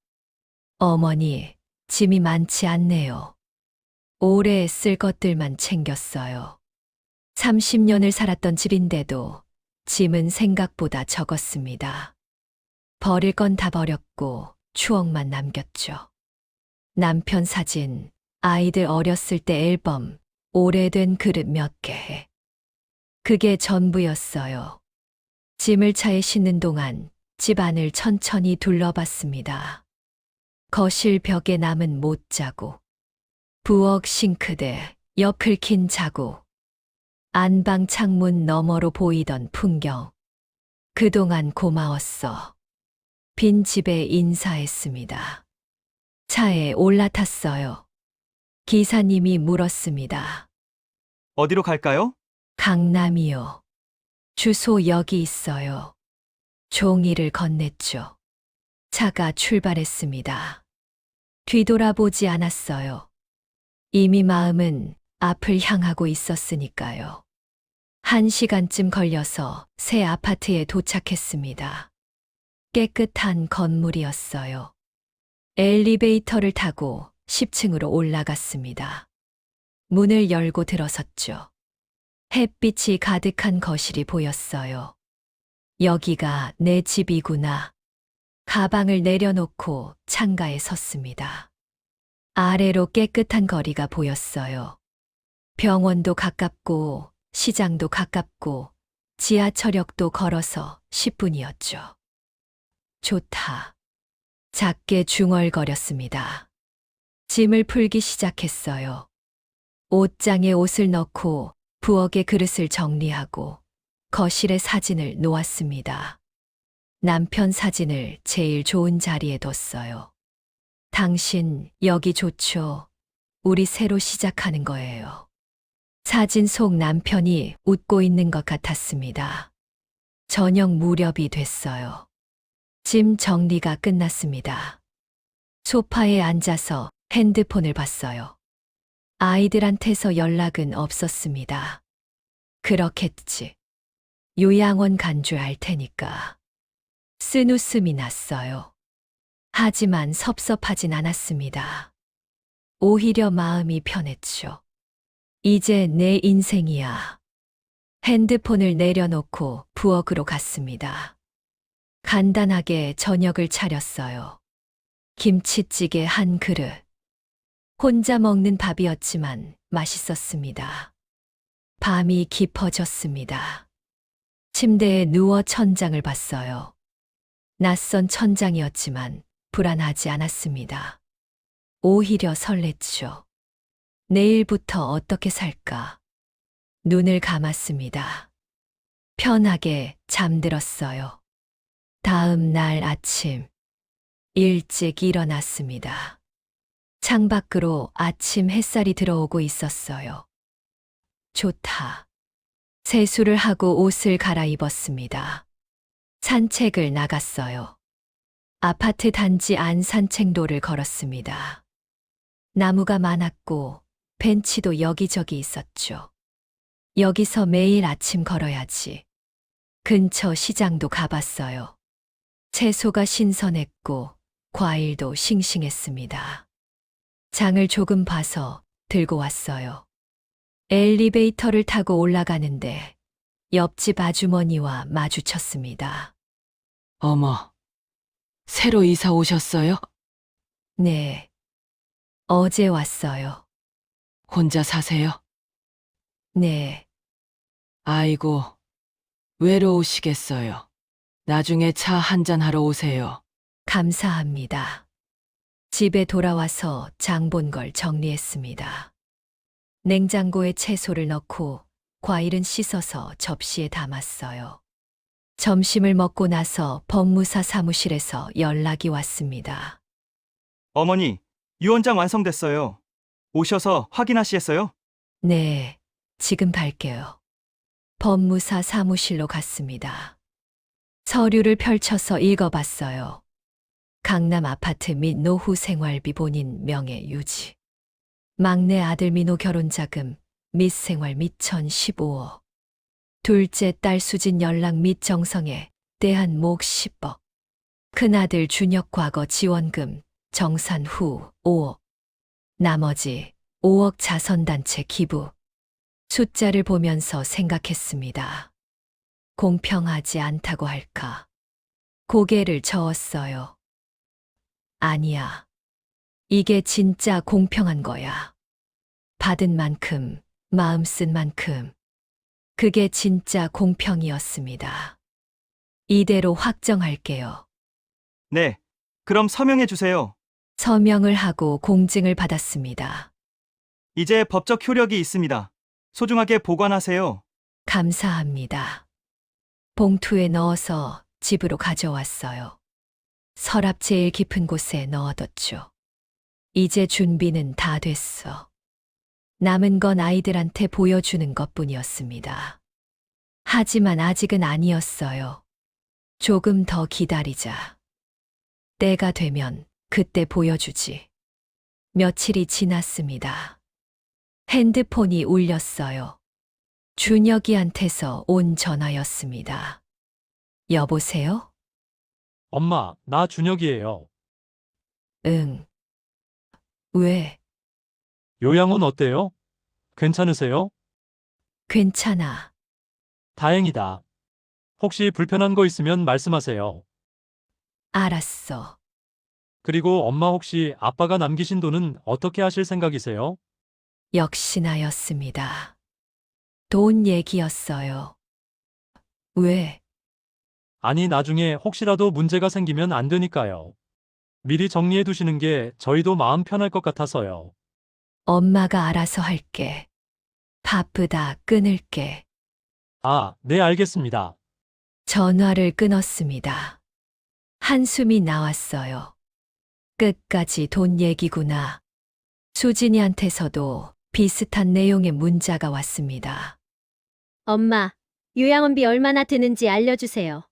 어머니, 짐이 많지 않네요. 오래 쓸 것들만 챙겼어요. 30년을 살았던 집인데도 짐은 생각보다 적었습니다. 버릴 건 다 버렸고 추억만 남겼죠. 남편 사진, 아이들 어렸을 때 앨범, 오래된 그릇 몇 개. 그게 전부였어요. 짐을 차에 싣는 동안 집 안을 천천히 둘러봤습니다. 거실 벽에 남은 못자국, 부엌 싱크대, 옆 긁힌 자국, 안방 창문 너머로 보이던 풍경. 그동안 고마웠어. 빈 집에 인사했습니다. 차에 올라탔어요. 기사님이 물었습니다. 어디로 갈까요? 강남이요. 주소 여기 있어요. 종이를 건넸죠. 차가 출발했습니다. 뒤돌아보지 않았어요. 이미 마음은 앞을 향하고 있었으니까요. 1시간쯤 걸려서 새 아파트에 도착했습니다. 깨끗한 건물이었어요. 엘리베이터를 타고 10층으로 올라갔습니다. 문을 열고 들어섰죠. 햇빛이 가득한 거실이 보였어요. 여기가 내 집이구나. 가방을 내려놓고 창가에 섰습니다. 아래로 깨끗한 거리가 보였어요. 병원도 가깝고 시장도 가깝고 지하철역도 걸어서 10분이었죠. 좋다. 작게 중얼거렸습니다. 짐을 풀기 시작했어요. 옷장에 옷을 넣고 부엌에 그릇을 정리하고 거실에 사진을 놓았습니다. 남편 사진을 제일 좋은 자리에 뒀어요. 당신 여기 좋죠? 우리 새로 시작하는 거예요. 사진 속 남편이 웃고 있는 것 같았습니다. 저녁 무렵이 됐어요. 짐 정리가 끝났습니다. 소파에 앉아서 핸드폰을 봤어요. 아이들한테서 연락은 없었습니다. 그렇겠지. 요양원 간 줄 알 테니까. 쓴 웃음이 났어요. 하지만 섭섭하진 않았습니다. 오히려 마음이 편했죠. 이제 내 인생이야. 핸드폰을 내려놓고 부엌으로 갔습니다. 간단하게 저녁을 차렸어요. 김치찌개 한 그릇. 혼자 먹는 밥이었지만 맛있었습니다. 밤이 깊어졌습니다. 침대에 누워 천장을 봤어요. 낯선 천장이었지만 불안하지 않았습니다. 오히려 설렜죠. 내일부터 어떻게 살까? 눈을 감았습니다. 편하게 잠들었어요. 다음 날 아침 일찍 일어났습니다. 창밖으로 아침 햇살이 들어오고 있었어요. 좋다. 세수를 하고 옷을 갈아입었습니다. 산책을 나갔어요. 아파트 단지 안 산책로를 걸었습니다. 나무가 많았고 벤치도 여기저기 있었죠. 여기서 매일 아침 걸어야지. 근처 시장도 가봤어요. 채소가 신선했고 과일도 싱싱했습니다. 장을 조금 봐서 들고 왔어요. 엘리베이터를 타고 올라가는데 옆집 아주머니와 마주쳤습니다. 어머, 새로 이사 오셨어요? 네. 어제 왔어요. 혼자 사세요? 네. 아이고, 외로우시겠어요. 나중에 차 한잔 하러 오세요. 감사합니다. 집에 돌아와서 장 본 걸 정리했습니다. 냉장고에 채소를 넣고 과일은 씻어서 접시에 담았어요. 점심을 먹고 나서 법무사 사무실에서 연락이 왔습니다. 어머니, 유언장 완성됐어요. 오셔서 확인하시겠어요? 네, 지금 갈게요. 법무사 사무실로 갔습니다. 서류를 펼쳐서 읽어봤어요. 강남 아파트 및 노후 생활비 본인 명예 유지. 막내 아들 민호 결혼자금 및 생활 및 1015억. 둘째 딸 수진 연락 및 정성에 대한 목 10억. 큰아들 준혁 과거 지원금 정산 후 5억. 나머지 5억 자선단체 기부. 숫자를 보면서 생각했습니다. 공평하지 않다고 할까. 고개를 저었어요. 아니야. 이게 진짜 공평한 거야. 받은 만큼, 마음 쓴 만큼. 그게 진짜 공평이었습니다. 이대로 확정할게요. 네. 그럼 서명해 주세요. 서명을 하고 공증을 받았습니다. 이제 법적 효력이 있습니다. 소중하게 보관하세요. 감사합니다. 봉투에 넣어서 집으로 가져왔어요. 서랍 제일 깊은 곳에 넣어뒀죠. 이제 준비는 다 됐어. 남은 건 아이들한테 보여주는 것뿐이었습니다. 하지만 아직은 아니었어요. 조금 더 기다리자. 때가 되면 그때 보여주지. 며칠이 지났습니다. 핸드폰이 울렸어요. 준혁이한테서 온 전화였습니다. 여보세요? 엄마, 나 준혁이에요. 응. 왜? 요양원 어때요? 괜찮으세요? 괜찮아. 다행이다. 혹시 불편한 거 있으면 말씀하세요. 알았어. 그리고 엄마 혹시 아빠가 남기신 돈은 어떻게 하실 생각이세요? 역시나였습니다. 돈 얘기였어요. 왜? 아니, 나중에 혹시라도 문제가 생기면 안 되니까요. 미리 정리해 두시는 게 저희도 마음 편할 것 같아서요. 엄마가 알아서 할게. 바쁘다, 끊을게. 아, 네, 알겠습니다. 전화를 끊었습니다. 한숨이 나왔어요. 끝까지 돈 얘기구나. 수진이한테서도 비슷한 내용의 문자가 왔습니다. 엄마, 요양원비 얼마나 드는지 알려주세요.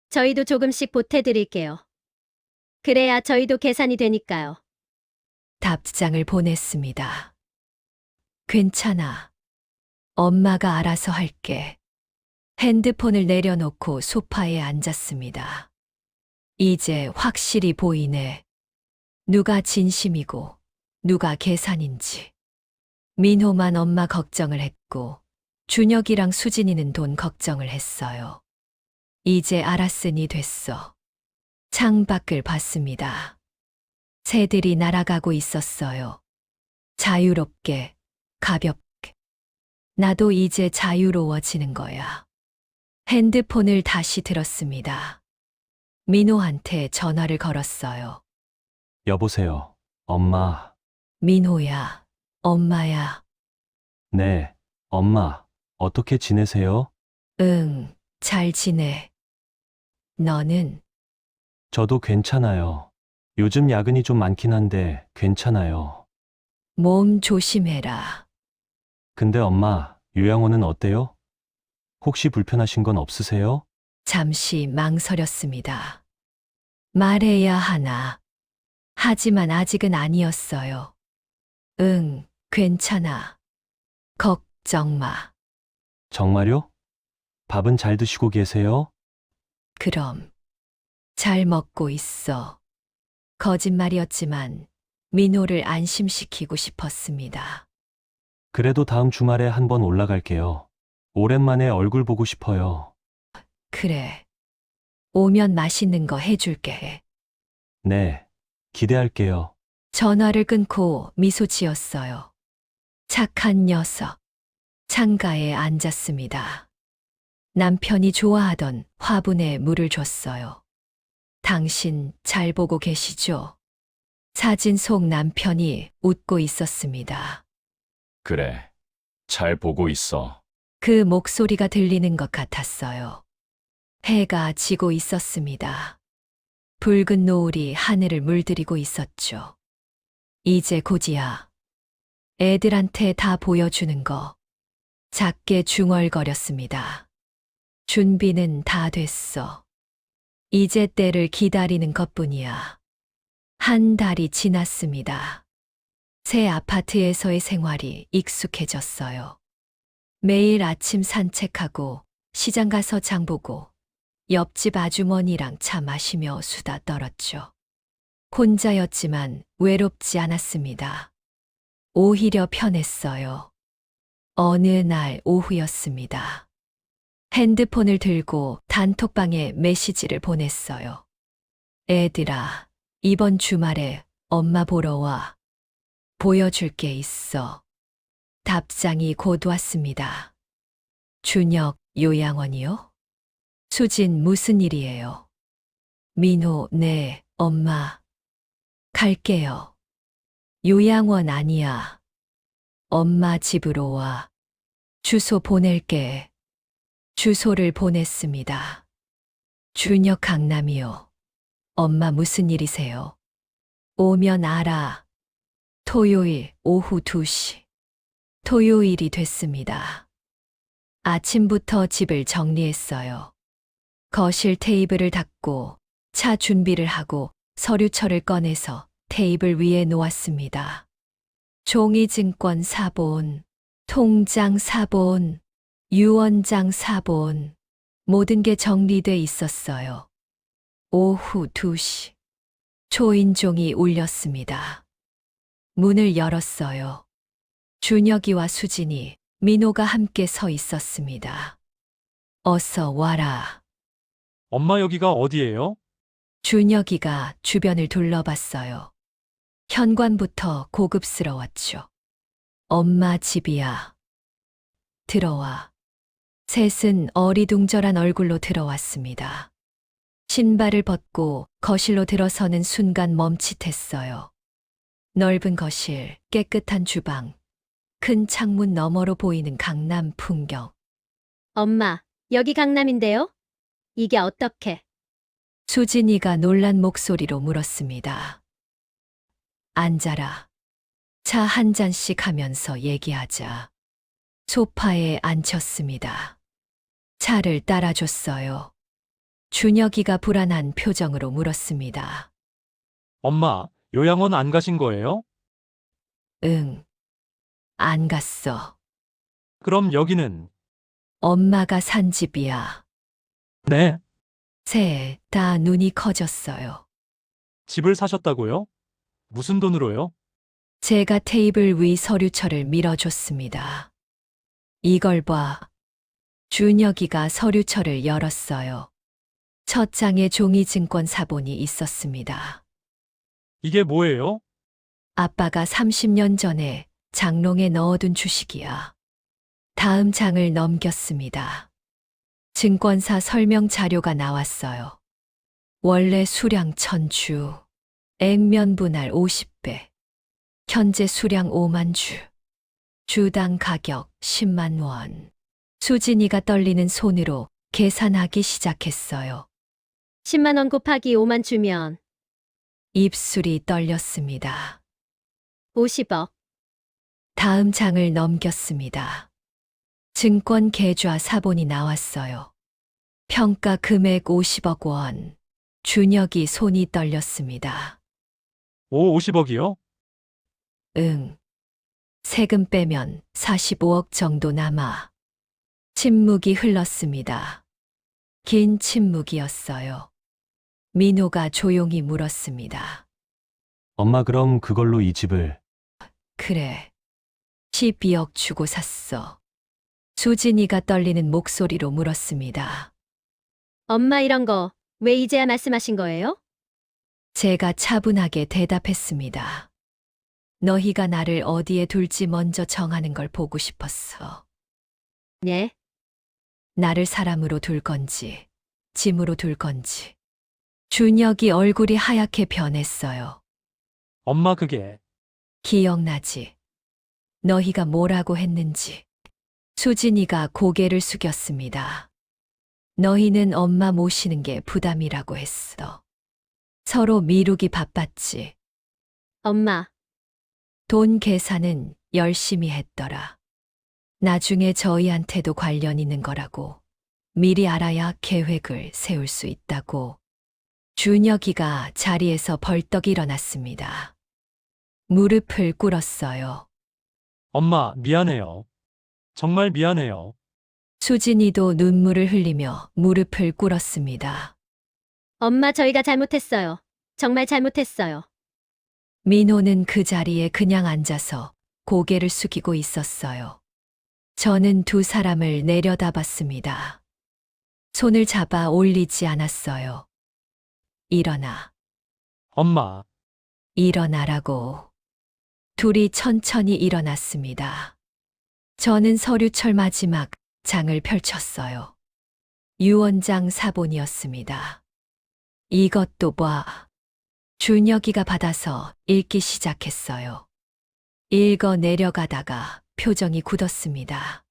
저희도 조금씩 보태드릴게요. 그래야 저희도 계산이 되니까요. 답장을 보냈습니다. 괜찮아. 엄마가 알아서 할게. 핸드폰을 내려놓고 소파에 앉았습니다. 이제 확실히 보이네. 누가 진심이고 누가 계산인지. 민호만 엄마 걱정을 했고 준혁이랑 수진이는 돈 걱정을 했어요. 이제 알았으니 됐어. 창밖을 봤습니다. 새들이 날아가고 있었어요. 자유롭게, 가볍게. 나도 이제 자유로워지는 거야. 핸드폰을 다시 들었습니다. 민호한테 전화를 걸었어요. 여보세요. 엄마. 민호야, 엄마야. 네. 엄마. 어떻게 지내세요? 응, 잘 지내. 너는? 저도 괜찮아요. 요즘 야근이 좀 많긴 한데 괜찮아요. 몸 조심해라. 근데 엄마, 요양원은 어때요? 혹시 불편하신 건 없으세요? 잠시 망설였습니다. 말해야 하나. 하지만 아직은 아니었어요. 응, 괜찮아. 걱정 마. 정말요? 밥은 잘 드시고 계세요? 그럼. 잘 먹고 있어. 거짓말이었지만 민호를 안심시키고 싶었습니다. 그래도 다음 주말에 한번 올라갈게요. 오랜만에 얼굴 보고 싶어요. 그래. 오면 맛있는 거 해줄게. 네, 기대할게요. 전화를 끊고 미소 지었어요. 착한 녀석. 창가에 앉았습니다. 남편이 좋아하던 화분에 물을 줬어요. 당신 잘 보고 계시죠? 사진 속 남편이 웃고 있었습니다. 그래. 잘 보고 있어. 그 목소리가 들리는 것 같았어요. 해가 지고 있었습니다. 붉은 노을이 하늘을 물들이고 있었죠. 이제 곧이야. 애들한테 다 보여주는 거. 작게 중얼거렸습니다. 준비는 다 됐어. 이제 때를 기다리는 것뿐이야. 한 달이 지났습니다. 새 아파트에서의 생활이 익숙해졌어요. 매일 아침 산책하고 시장 가서 장 보고 옆집 아주머니랑 차 마시며 수다 떨었죠. 혼자였지만 외롭지 않았습니다. 오히려 편했어요. 어느 날 오후였습니다. 핸드폰을 들고 단톡방에 메시지를 보냈어요. 애들아, 이번 주말에 엄마 보러 와. 보여줄 게 있어. 답장이 곧 왔습니다. 준혁 요양원이요? 수진 무슨 일이에요? 민호, 네, 엄마. 갈게요. 요양원 아니야. 엄마 집으로 와. 주소 보낼게. 주소를 보냈습니다. 준혁 강남이요. 엄마 무슨 일이세요? 오면 알아. 토요일 오후 2시. 토요일이 됐습니다. 아침부터 집을 정리했어요. 거실 테이블을 닦고 차 준비를 하고 서류철을 꺼내서 테이블 위에 놓았습니다. 종이증권 사본, 통장 사본, 유언장 사본, 모든 게 정리돼 있었어요. 오후 2시. 초인종이 울렸습니다. 문을 열었어요. 준혁이와 수진이, 민호가 함께 서 있었습니다. 어서 와라. 엄마 여기가 어디예요? 준혁이가 주변을 둘러봤어요. 현관부터 고급스러웠죠. 엄마 집이야. 들어와. 셋은 어리둥절한 얼굴로 들어왔습니다. 신발을 벗고 거실로 들어서는 순간 멈칫했어요. 넓은 거실, 깨끗한 주방, 큰 창문 너머로 보이는 강남 풍경. 엄마, 여기 강남인데요? 이게 어떻게? 수진이가 놀란 목소리로 물었습니다. 앉아라. 차 한 잔씩 하면서 얘기하자. 소파에 앉혔습니다. 차를 따라줬어요. 준혁이가 불안한 표정으로 물었습니다. 엄마, 요양원 안 가신 거예요? 응. 안 갔어. 그럼 여기는? 엄마가 산 집이야. 네. 셋 다 눈이 커졌어요. 집을 사셨다고요? 무슨 돈으로요? 제가 테이블 위 서류철을 밀어줬습니다. 이걸 봐. 준혁이가 서류철을 열었어요. 첫 장에 종이증권 사본이 있었습니다. 이게 뭐예요? 아빠가 30년 전에 장롱에 넣어둔 주식이야. 다음 장을 넘겼습니다. 증권사 설명 자료가 나왔어요. 원래 수량 1000주, 액면 분할 50배, 현재 수량 5만 주, 주당 가격 10만 원. 수진이가 떨리는 손으로 계산하기 시작했어요. 10만 원 곱하기 5만 주면 입술이 떨렸습니다. 50억. 다음 장을 넘겼습니다. 증권 계좌 사본이 나왔어요. 평가 금액 50억 원. 준혁이 손이 떨렸습니다. 50억이요? 응. 세금 빼면 45억 정도 남아. 침묵이 흘렀습니다. 긴 침묵이었어요. 민호가 조용히 물었습니다. 엄마 그럼 그걸로 이 집을 그래. 12억 주고 샀어. 수진이가 떨리는 목소리로 물었습니다. 엄마 이런 거 왜 이제야 말씀하신 거예요? 제가 차분하게 대답했습니다. 너희가 나를 어디에 둘지 먼저 정하는 걸 보고 싶었어. 네. 나를 사람으로 둘 건지, 짐으로 둘 건지. 준혁이 얼굴이 하얗게 변했어요. 엄마 그게 기억나지? 너희가 뭐라고 했는지. 수진이가 고개를 숙였습니다. 너희는 엄마 모시는 게 부담이라고 했어. 서로 미루기 바빴지. 엄마, 돈 계산은 열심히 했더라. 나중에 저희한테도 관련 있는 거라고. 미리 알아야 계획을 세울 수 있다고. 준혁이가 자리에서 벌떡 일어났습니다. 무릎을 꿇었어요. 엄마 미안해요. 정말 미안해요. 수진이도 눈물을 흘리며 무릎을 꿇었습니다. 엄마 저희가 잘못했어요. 정말 잘못했어요. 민호는 그 자리에 그냥 앉아서 고개를 숙이고 있었어요. 저는 두 사람을 내려다봤습니다. 손을 잡아 올리지 않았어요. 일어나, 엄마, 일어나라고. 둘이 천천히 일어났습니다. 저는 서류철 마지막 장을 펼쳤어요. 유언장 사본이었습니다. 이것도 봐. 준혁이가 받아서 읽기 시작했어요. 읽어 내려가다가 표정이 굳었습니다.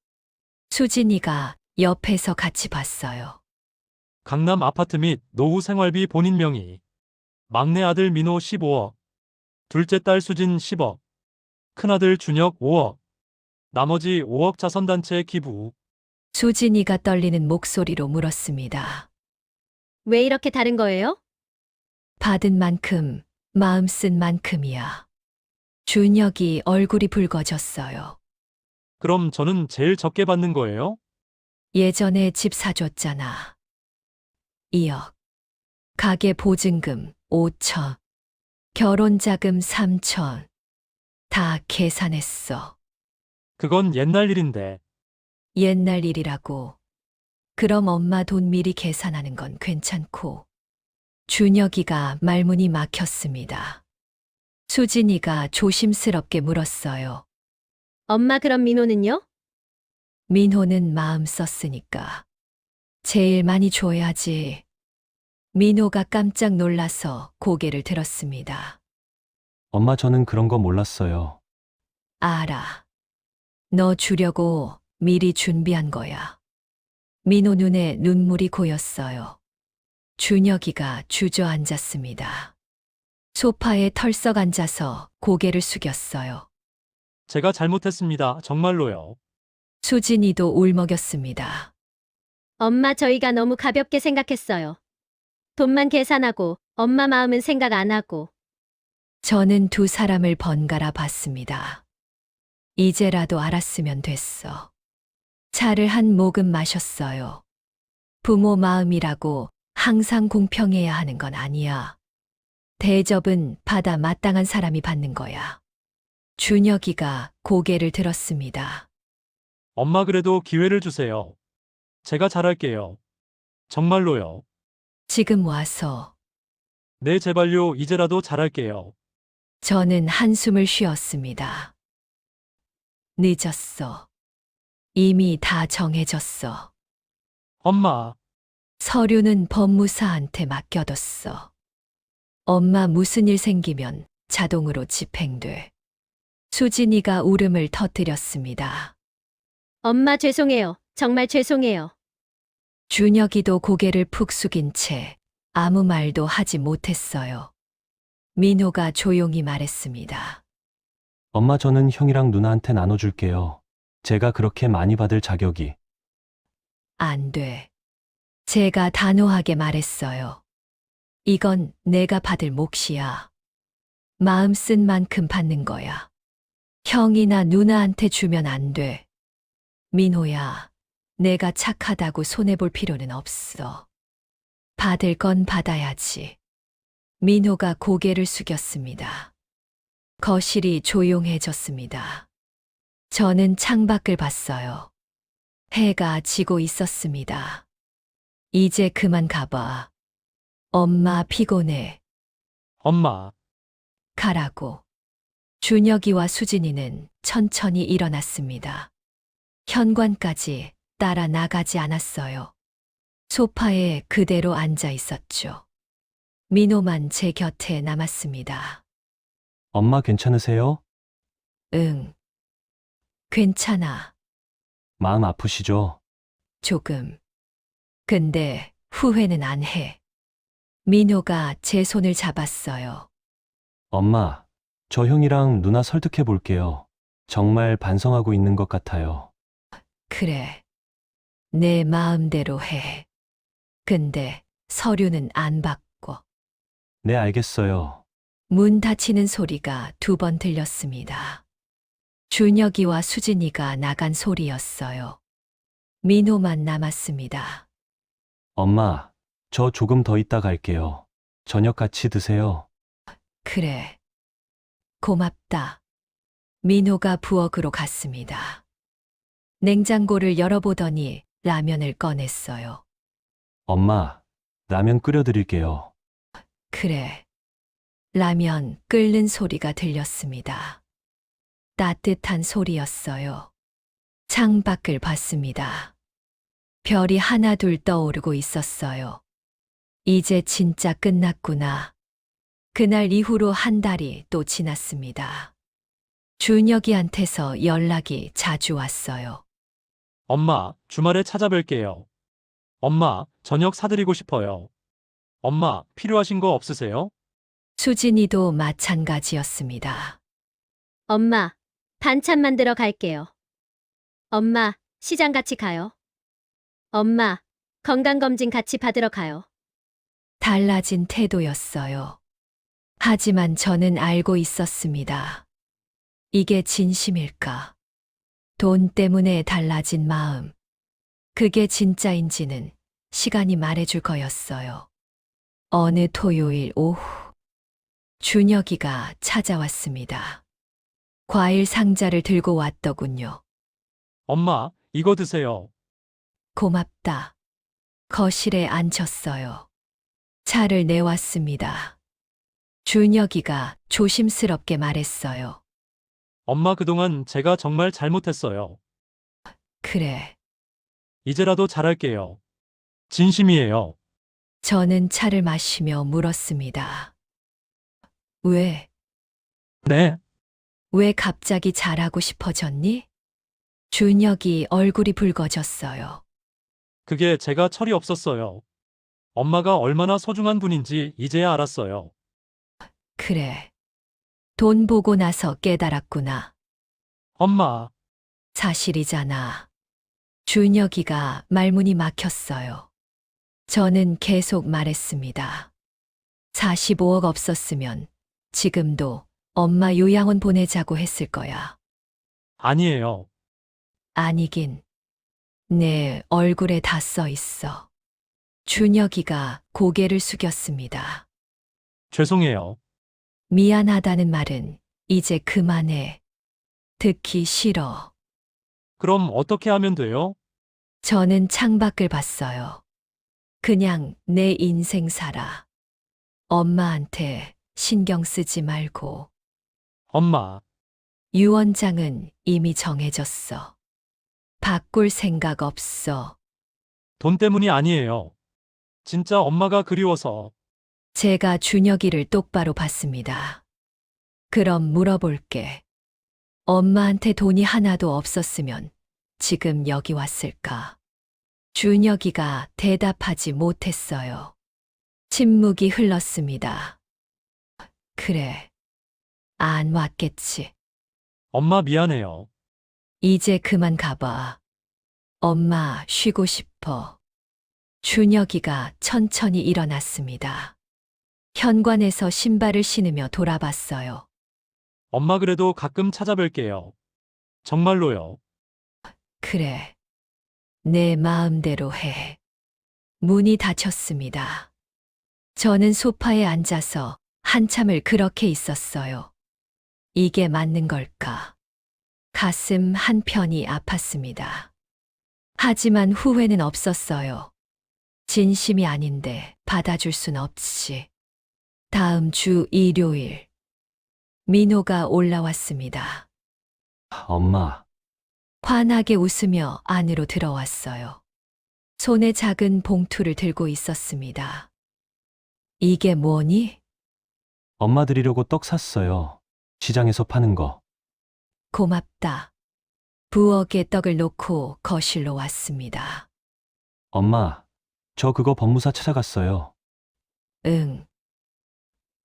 수진이가 옆에서 같이 봤어요. 강남 아파트 및 노후 생활비 본인 명의. 막내 아들 민호 15억. 둘째 딸 수진 10억. 큰아들 준혁 5억. 나머지 5억 자선단체 기부. 수진이가 떨리는 목소리로 물었습니다. 왜 이렇게 다른 거예요? 받은 만큼, 마음 쓴 만큼이야. 준혁이 얼굴이 붉어졌어요. 그럼 저는 제일 적게 받는 거예요? 예전에 집 사줬잖아. 2억. 가게 보증금 5천. 결혼자금 3천. 다 계산했어. 그건 옛날 일인데. 옛날 일이라고. 그럼 엄마 돈 미리 계산하는 건 괜찮고. 준혁이가 말문이 막혔습니다. 수진이가 조심스럽게 물었어요. 엄마 그럼 민호는요? 민호는 마음 썼으니까. 제일 많이 줘야지. 민호가 깜짝 놀라서 고개를 들었습니다. 엄마 저는 그런 거 몰랐어요. 알아. 너 주려고 미리 준비한 거야. 민호 눈에 눈물이 고였어요. 준혁이가 주저앉았습니다. 소파에 털썩 앉아서 고개를 숙였어요. 제가 잘못했습니다. 정말로요. 수진이도 울먹였습니다. 엄마 저희가 너무 가볍게 생각했어요. 돈만 계산하고 엄마 마음은 생각 안 하고. 저는 두 사람을 번갈아 봤습니다. 이제라도 알았으면 됐어. 차를 한 모금 마셨어요. 부모 마음이라고 항상 공평해야 하는 건 아니야. 대접은 받아 마땅한 사람이 받는 거야. 준혁이가 고개를 들었습니다. 엄마 그래도 기회를 주세요. 제가 잘할게요. 정말로요. 지금 와서 네 제발요. 이제라도 잘할게요. 저는 한숨을 쉬었습니다. 늦었어. 이미 다 정해졌어. 엄마, 서류는 법무사한테 맡겨뒀어. 엄마 무슨 일 생기면 자동으로 집행돼. 수진이가 울음을 터뜨렸습니다. 엄마 죄송해요. 정말 죄송해요. 준혁이도 고개를 푹 숙인 채 아무 말도 하지 못했어요. 민호가 조용히 말했습니다. 엄마, 저는 형이랑 누나한테 나눠줄게요. 제가 그렇게 많이 받을 자격이. 안 돼. 제가 단호하게 말했어요. 이건 내가 받을 몫이야. 마음 쓴 만큼 받는 거야. 형이나 누나한테 주면 안 돼. 민호야, 내가 착하다고 손해볼 필요는 없어. 받을 건 받아야지. 민호가 고개를 숙였습니다. 거실이 조용해졌습니다. 저는 창밖을 봤어요. 해가 지고 있었습니다. 이제 그만 가봐. 엄마 피곤해. 엄마, 가라고. 준혁이와 수진이는 천천히 일어났습니다. 현관까지 따라 나가지 않았어요. 소파에 그대로 앉아 있었죠. 민호만 제 곁에 남았습니다. 엄마 괜찮으세요? 응. 괜찮아. 마음 아프시죠? 조금. 근데 후회는 안 해. 민호가 제 손을 잡았어요. 엄마, 저 형이랑 누나 설득해 볼게요. 정말 반성하고 있는 것 같아요. 그래. 내 마음대로 해. 근데 서류는 안 받고. 네, 알겠어요. 문 닫히는 소리가 2번 들렸습니다. 준혁이와 수진이가 나간 소리였어요. 민호만 남았습니다. 엄마, 저 조금 더 있다 갈게요. 저녁 같이 드세요. 그래. 고맙다. 민호가 부엌으로 갔습니다. 냉장고를 열어보더니 라면을 꺼냈어요. 엄마, 라면 끓여드릴게요. 그래. 라면 끓는 소리가 들렸습니다. 따뜻한 소리였어요. 창밖을 봤습니다. 별이 하나둘 떠오르고 있었어요. 이제 진짜 끝났구나. 그날 이후로 한 달이 또 지났습니다. 준혁이한테서 연락이 자주 왔어요. 엄마, 주말에 찾아뵐게요. 엄마, 저녁 사드리고 싶어요. 엄마, 필요하신 거 없으세요? 수진이도 마찬가지였습니다. 엄마, 반찬 만들어 갈게요. 엄마, 시장 같이 가요. 엄마, 건강검진 같이 받으러 가요. 달라진 태도였어요. 하지만 저는 알고 있었습니다. 이게 진심일까? 돈 때문에 달라진 마음. 그게 진짜인지는 시간이 말해줄 거였어요. 어느 토요일 오후, 준혁이가 찾아왔습니다. 과일 상자를 들고 왔더군요. 엄마, 이거 드세요. 고맙다. 거실에 앉혔어요. 차를 내왔습니다. 준혁이가 조심스럽게 말했어요. 엄마, 그동안 제가 정말 잘못했어요. 그래. 이제라도 잘할게요. 진심이에요. 저는 차를 마시며 물었습니다. 왜? 네, 왜 갑자기 잘하고 싶어졌니? 준혁이 얼굴이 붉어졌어요. 그게 제가 철이 없었어요. 엄마가 얼마나 소중한 분인지 이제야 알았어요. 그래. 돈 보고 나서 깨달았구나. 엄마, 사실이잖아. 준혁이가 말문이 막혔어요. 저는 계속 말했습니다. 45억 없었으면 지금도 엄마 요양원 보내자고 했을 거야. 아니에요. 아니긴. 내 얼굴에 다 써 있어. 준혁이가 고개를 숙였습니다. 죄송해요. 미안하다는 말은 이제 그만해. 듣기 싫어. 그럼 어떻게 하면 돼요? 저는 창밖을 봤어요. 그냥 내 인생 살아. 엄마한테 신경 쓰지 말고. 엄마, 유언장은 이미 정해졌어. 바꿀 생각 없어. 돈 때문이 아니에요. 진짜 엄마가 그리워서. 제가 준혁이를 똑바로 봤습니다. 그럼 물어볼게. 엄마한테 돈이 하나도 없었으면 지금 여기 왔을까? 준혁이가 대답하지 못했어요. 침묵이 흘렀습니다. 그래. 안 왔겠지. 엄마 미안해요. 이제 그만 가봐. 엄마 쉬고 싶어. 준혁이가 천천히 일어났습니다. 현관에서 신발을 신으며 돌아봤어요. 엄마 그래도 가끔 찾아뵐게요. 정말로요. 그래. 내 마음대로 해. 문이 닫혔습니다. 저는 소파에 앉아서 한참을 그렇게 있었어요. 이게 맞는 걸까? 가슴 한편이 아팠습니다. 하지만 후회는 없었어요. 진심이 아닌데 받아줄 순 없지. 다음 주 일요일. 민호가 올라왔습니다. 엄마, 환하게 웃으며 안으로 들어왔어요. 손에 작은 봉투를 들고 있었습니다. 이게 뭐니? 엄마 드리려고 떡 샀어요. 시장에서 파는 거. 고맙다. 부엌에 떡을 놓고 거실로 왔습니다. 엄마, 저 그거 법무사 찾아갔어요. 응.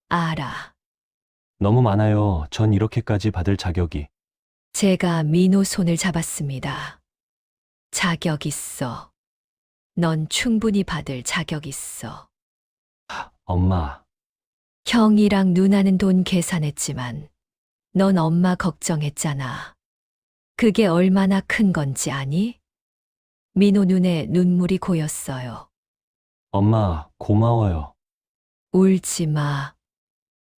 알아. 너무 많아요. 전 이렇게까지 받을 자격이. 제가 민호 손을 잡았습니다. 자격 있어. 넌 충분히 받을 자격 있어. 엄마, 형이랑 누나는 돈 계산했지만 넌 엄마 걱정했잖아. 그게 얼마나 큰 건지 아니? 민호 눈에 눈물이 고였어요. 엄마, 고마워요. 울지 마.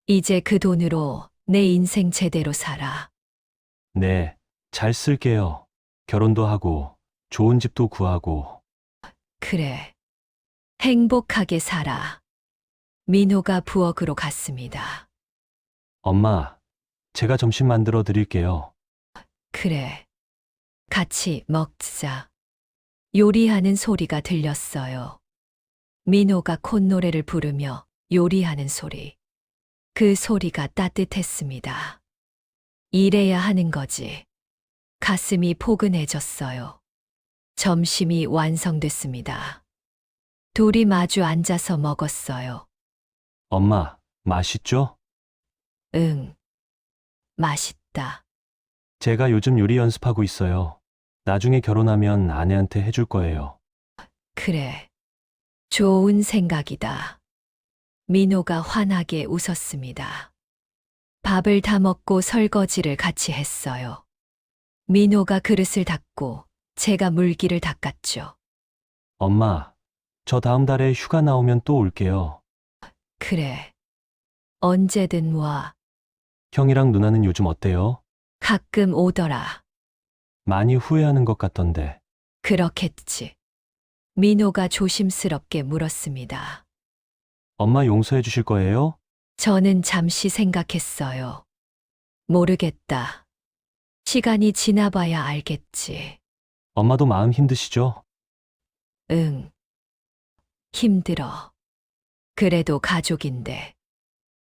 이제 그 돈으로 내 인생 제대로 살아. 네, 잘 쓸게요. 결혼도 하고, 좋은 집도 구하고. 그래. 행복하게 살아. 민호가 부엌으로 갔습니다. 엄마, 제가 점심 만들어 드릴게요. 그래. 같이 먹자. 요리하는 소리가 들렸어요. 민호가 콧노래를 부르며 요리하는 소리. 그 소리가 따뜻했습니다. 이래야 하는 거지. 가슴이 포근해졌어요. 점심이 완성됐습니다. 둘이 마주 앉아서 먹었어요. 엄마, 맛있죠? 응. 맛있다. 제가 요즘 요리 연습하고 있어요. 나중에 결혼하면 아내한테 해줄 거예요. 그래. 좋은 생각이다. 민호가 환하게 웃었습니다. 밥을 다 먹고 설거지를 같이 했어요. 민호가 그릇을 닦고 제가 물기를 닦았죠. 엄마, 저 다음 달에 휴가 나오면 또 올게요. 그래. 언제든 와. 형이랑 누나는 요즘 어때요? 가끔 오더라. 많이 후회하는 것 같던데. 그렇겠지. 민호가 조심스럽게 물었습니다. 엄마 용서해 주실 거예요? 저는 잠시 생각했어요. 모르겠다. 시간이 지나봐야 알겠지. 엄마도 마음 힘드시죠? 응. 힘들어. 그래도 가족인데.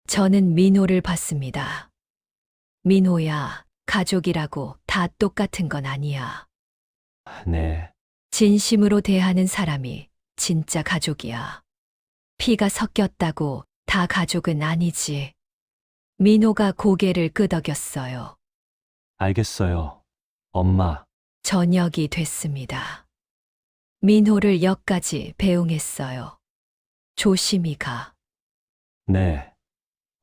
저는 민호를 봤습니다. 민호야, 가족이라고 다 똑같은 건 아니야. 네. 진심으로 대하는 사람이 진짜 가족이야. 피가 섞였다고 다 가족은 아니지. 민호가 고개를 끄덕였어요. 알겠어요. 엄마, 저녁이 됐습니다. 민호를 역까지 배웅했어요. 조심히 가. 네.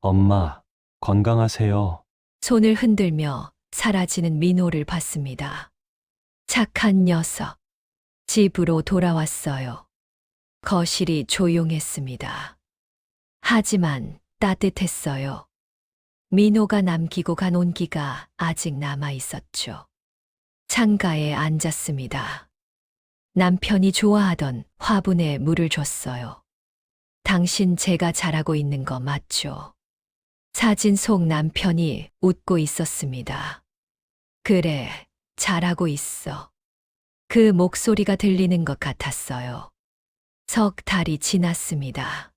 엄마, 건강하세요. 손을 흔들며 사라지는 민호를 봤습니다. 착한 녀석. 집으로 돌아왔어요. 거실이 조용했습니다. 하지만 따뜻했어요. 민호가 남기고 간 온기가 아직 남아 있었죠. 창가에 앉았습니다. 남편이 좋아하던 화분에 물을 줬어요. 당신 제가 잘하고 있는 거 맞죠? 사진 속 남편이 웃고 있었습니다. 그래, 잘하고 있어. 그 목소리가 들리는 것 같았어요. 석 달이 지났습니다.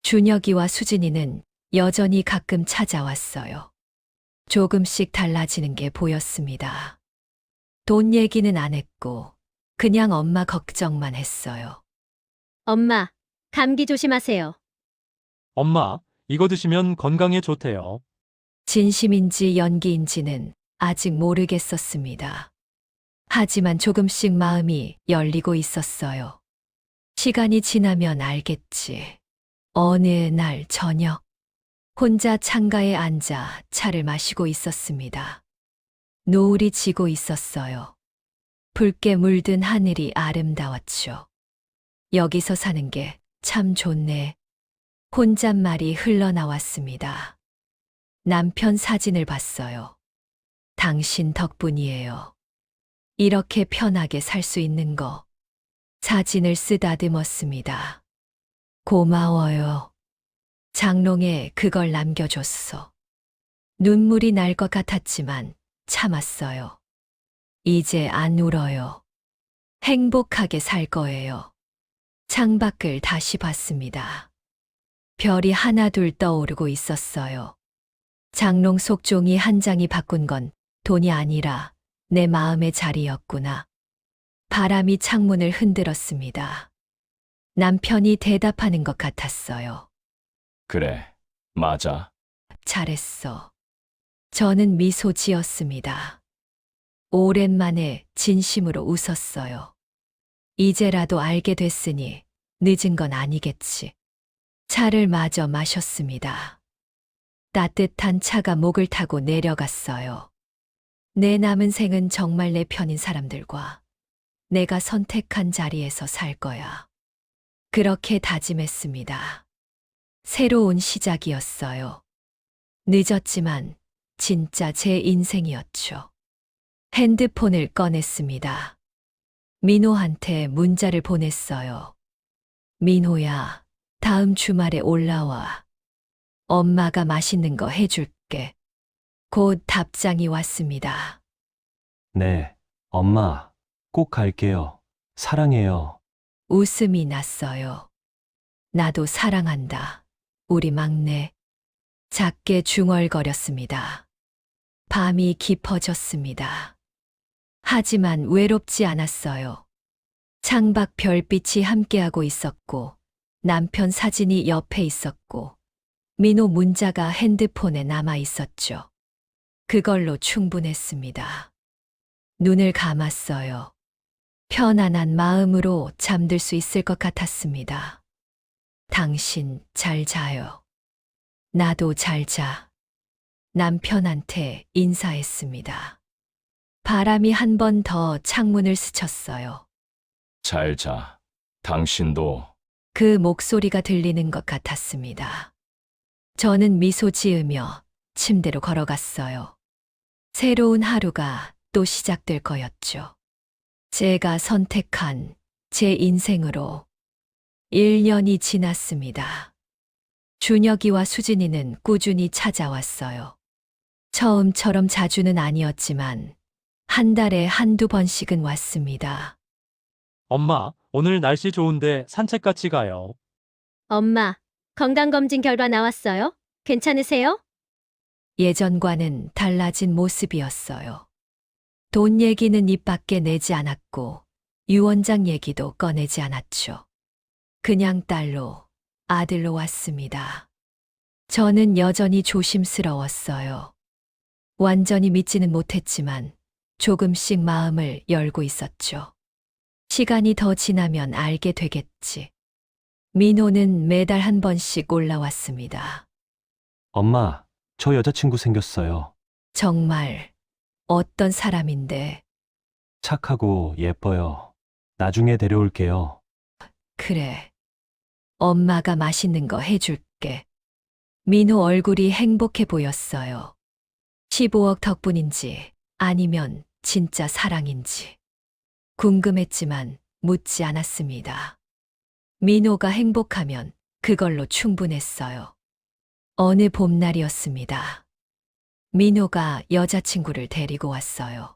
준혁이와 수진이는 여전히 가끔 찾아왔어요. 조금씩 달라지는 게 보였습니다. 돈 얘기는 안 했고, 그냥 엄마 걱정만 했어요. 엄마, 감기 조심하세요. 엄마, 이거 드시면 건강에 좋대요. 진심인지 연기인지는 아직 모르겠었습니다. 하지만 조금씩 마음이 열리고 있었어요. 시간이 지나면 알겠지. 어느 날 저녁, 혼자 창가에 앉아 차를 마시고 있었습니다. 노을이 지고 있었어요. 붉게 물든 하늘이 아름다웠죠. 여기서 사는 게 참 좋네. 혼잣말이 흘러나왔습니다. 남편 사진을 봤어요. 당신 덕분이에요. 이렇게 편하게 살 수 있는 거. 사진을 쓰다듬었습니다. 고마워요. 장롱에 그걸 남겨줬어. 눈물이 날 것 같았지만 참았어요. 이제 안 울어요. 행복하게 살 거예요. 창밖을 다시 봤습니다. 별이 하나둘 떠오르고 있었어요. 장롱 속 종이 한 장이 바꾼 건 돈이 아니라 내 마음의 자리였구나. 바람이 창문을 흔들었습니다. 남편이 대답하는 것 같았어요. 그래, 맞아. 잘했어. 저는 미소 지었습니다. 오랜만에 진심으로 웃었어요. 이제라도 알게 됐으니 늦은 건 아니겠지. 차를 마저 마셨습니다. 따뜻한 차가 목을 타고 내려갔어요. 내 남은 생은 정말 내 편인 사람들과 내가 선택한 자리에서 살 거야. 그렇게 다짐했습니다. 새로운 시작이었어요. 늦었지만 진짜 제 인생이었죠. 핸드폰을 꺼냈습니다. 민호한테 문자를 보냈어요. 민호야, 다음 주말에 올라와. 엄마가 맛있는 거 해줄게. 곧 답장이 왔습니다. 네, 엄마, 꼭 갈게요. 사랑해요. 웃음이 났어요. 나도 사랑한다. 우리 막내. 작게 중얼거렸습니다. 밤이 깊어졌습니다. 하지만 외롭지 않았어요. 창밖 별빛이 함께하고 있었고, 남편 사진이 옆에 있었고, 민호 문자가 핸드폰에 남아 있었죠. 그걸로 충분했습니다. 눈을 감았어요. 편안한 마음으로 잠들 수 있을 것 같았습니다. 당신 잘 자요. 나도 잘 자. 남편한테 인사했습니다. 바람이 한 번 더 창문을 스쳤어요. 잘 자. 당신도. 그 목소리가 들리는 것 같았습니다. 저는 미소 지으며 침대로 걸어갔어요. 새로운 하루가 또 시작될 거였죠. 제가 선택한 제 인생으로 1년이 지났습니다. 준혁이와 수진이는 꾸준히 찾아왔어요. 처음처럼 자주는 아니었지만 한 달에 한두 번씩은 왔습니다. 엄마, 오늘 날씨 좋은데 산책 같이 가요. 엄마, 건강검진 결과 나왔어요? 괜찮으세요? 예전과는 달라진 모습이었어요. 돈 얘기는 입 밖에 내지 않았고 유원장 얘기도 꺼내지 않았죠. 그냥 딸로, 아들로 왔습니다. 저는 여전히 조심스러웠어요. 완전히 믿지는 못했지만 조금씩 마음을 열고 있었죠. 시간이 더 지나면 알게 되겠지. 민호는 매달 한 번씩 올라왔습니다. 엄마, 저 여자친구 생겼어요. 정말 어떤 사람인데. 착하고 예뻐요. 나중에 데려올게요. 그래. 엄마가 맛있는 거 해줄게. 민호 얼굴이 행복해 보였어요. 15억 덕분인지 아니면 진짜 사랑인지. 궁금했지만 묻지 않았습니다. 민호가 행복하면 그걸로 충분했어요. 어느 봄날이었습니다. 민호가 여자친구를 데리고 왔어요.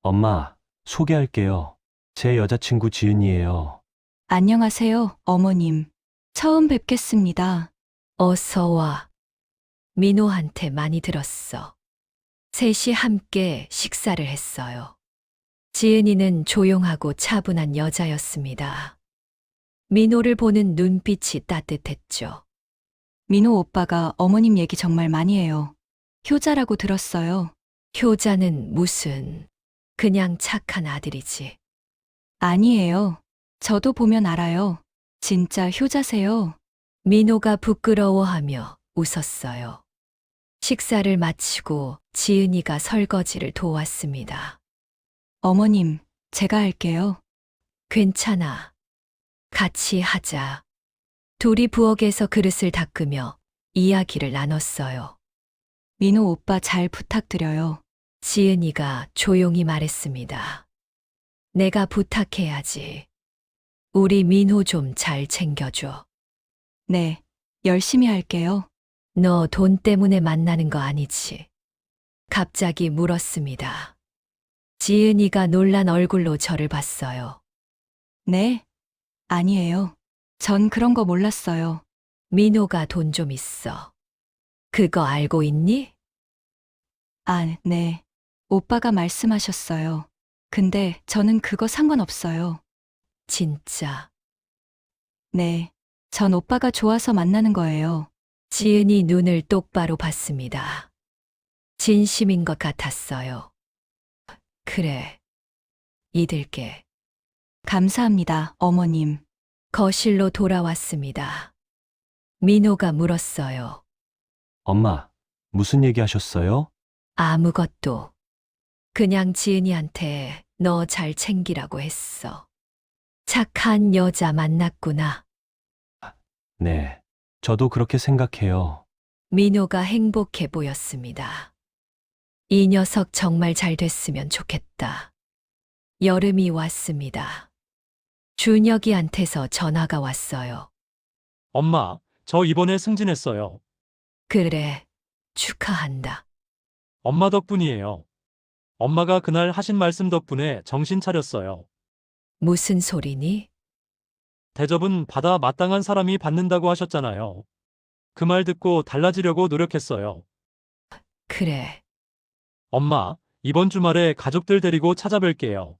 엄마, 소개할게요. 제 여자친구 지은이에요. 안녕하세요, 어머님. 처음 뵙겠습니다. 어서 와. 민호한테 많이 들었어. 셋이 함께 식사를 했어요. 지은이는 조용하고 차분한 여자였습니다. 민호를 보는 눈빛이 따뜻했죠. 민호 오빠가 어머님 얘기 정말 많이 해요. 효자라고 들었어요. 효자는 무슨, 그냥 착한 아들이지. 아니에요. 저도 보면 알아요. 진짜 효자세요. 민호가 부끄러워하며 웃었어요. 식사를 마치고 지은이가 설거지를 도왔습니다. 어머님, 제가 할게요. 괜찮아. 같이 하자. 둘이 부엌에서 그릇을 닦으며 이야기를 나눴어요. 민호 오빠 잘 부탁드려요. 지은이가 조용히 말했습니다. 내가 부탁해야지. 우리 민호 좀 잘 챙겨줘. 네, 열심히 할게요. 너 돈 때문에 만나는 거 아니지? 갑자기 물었습니다. 지은이가 놀란 얼굴로 저를 봤어요. 네? 아니에요. 전 그런 거 몰랐어요. 민호가 돈 좀 있어. 그거 알고 있니? 아, 네. 오빠가 말씀하셨어요. 근데 저는 그거 상관없어요. 진짜. 네. 전 오빠가 좋아서 만나는 거예요. 지은이 눈을 똑바로 봤습니다. 진심인 것 같았어요. 그래. 믿을게. 감사합니다, 어머님. 거실로 돌아왔습니다. 민호가 물었어요. 엄마, 무슨 얘기 하셨어요? 아무것도. 그냥 지은이한테 너 잘 챙기라고 했어. 착한 여자 만났구나. 네. 저도 그렇게 생각해요. 민호가 행복해 보였습니다. 이 녀석 정말 잘 됐으면 좋겠다. 여름이 왔습니다. 준혁이한테서 전화가 왔어요. 엄마, 저 이번에 승진했어요. 그래, 축하한다. 엄마 덕분이에요. 엄마가 그날 하신 말씀 덕분에 정신 차렸어요. 무슨 소리니? 대접은 받아 마땅한 사람이 받는다고 하셨잖아요. 그 말 듣고 달라지려고 노력했어요. 그래, 엄마, 이번 주말에 가족들 데리고 찾아뵐게요.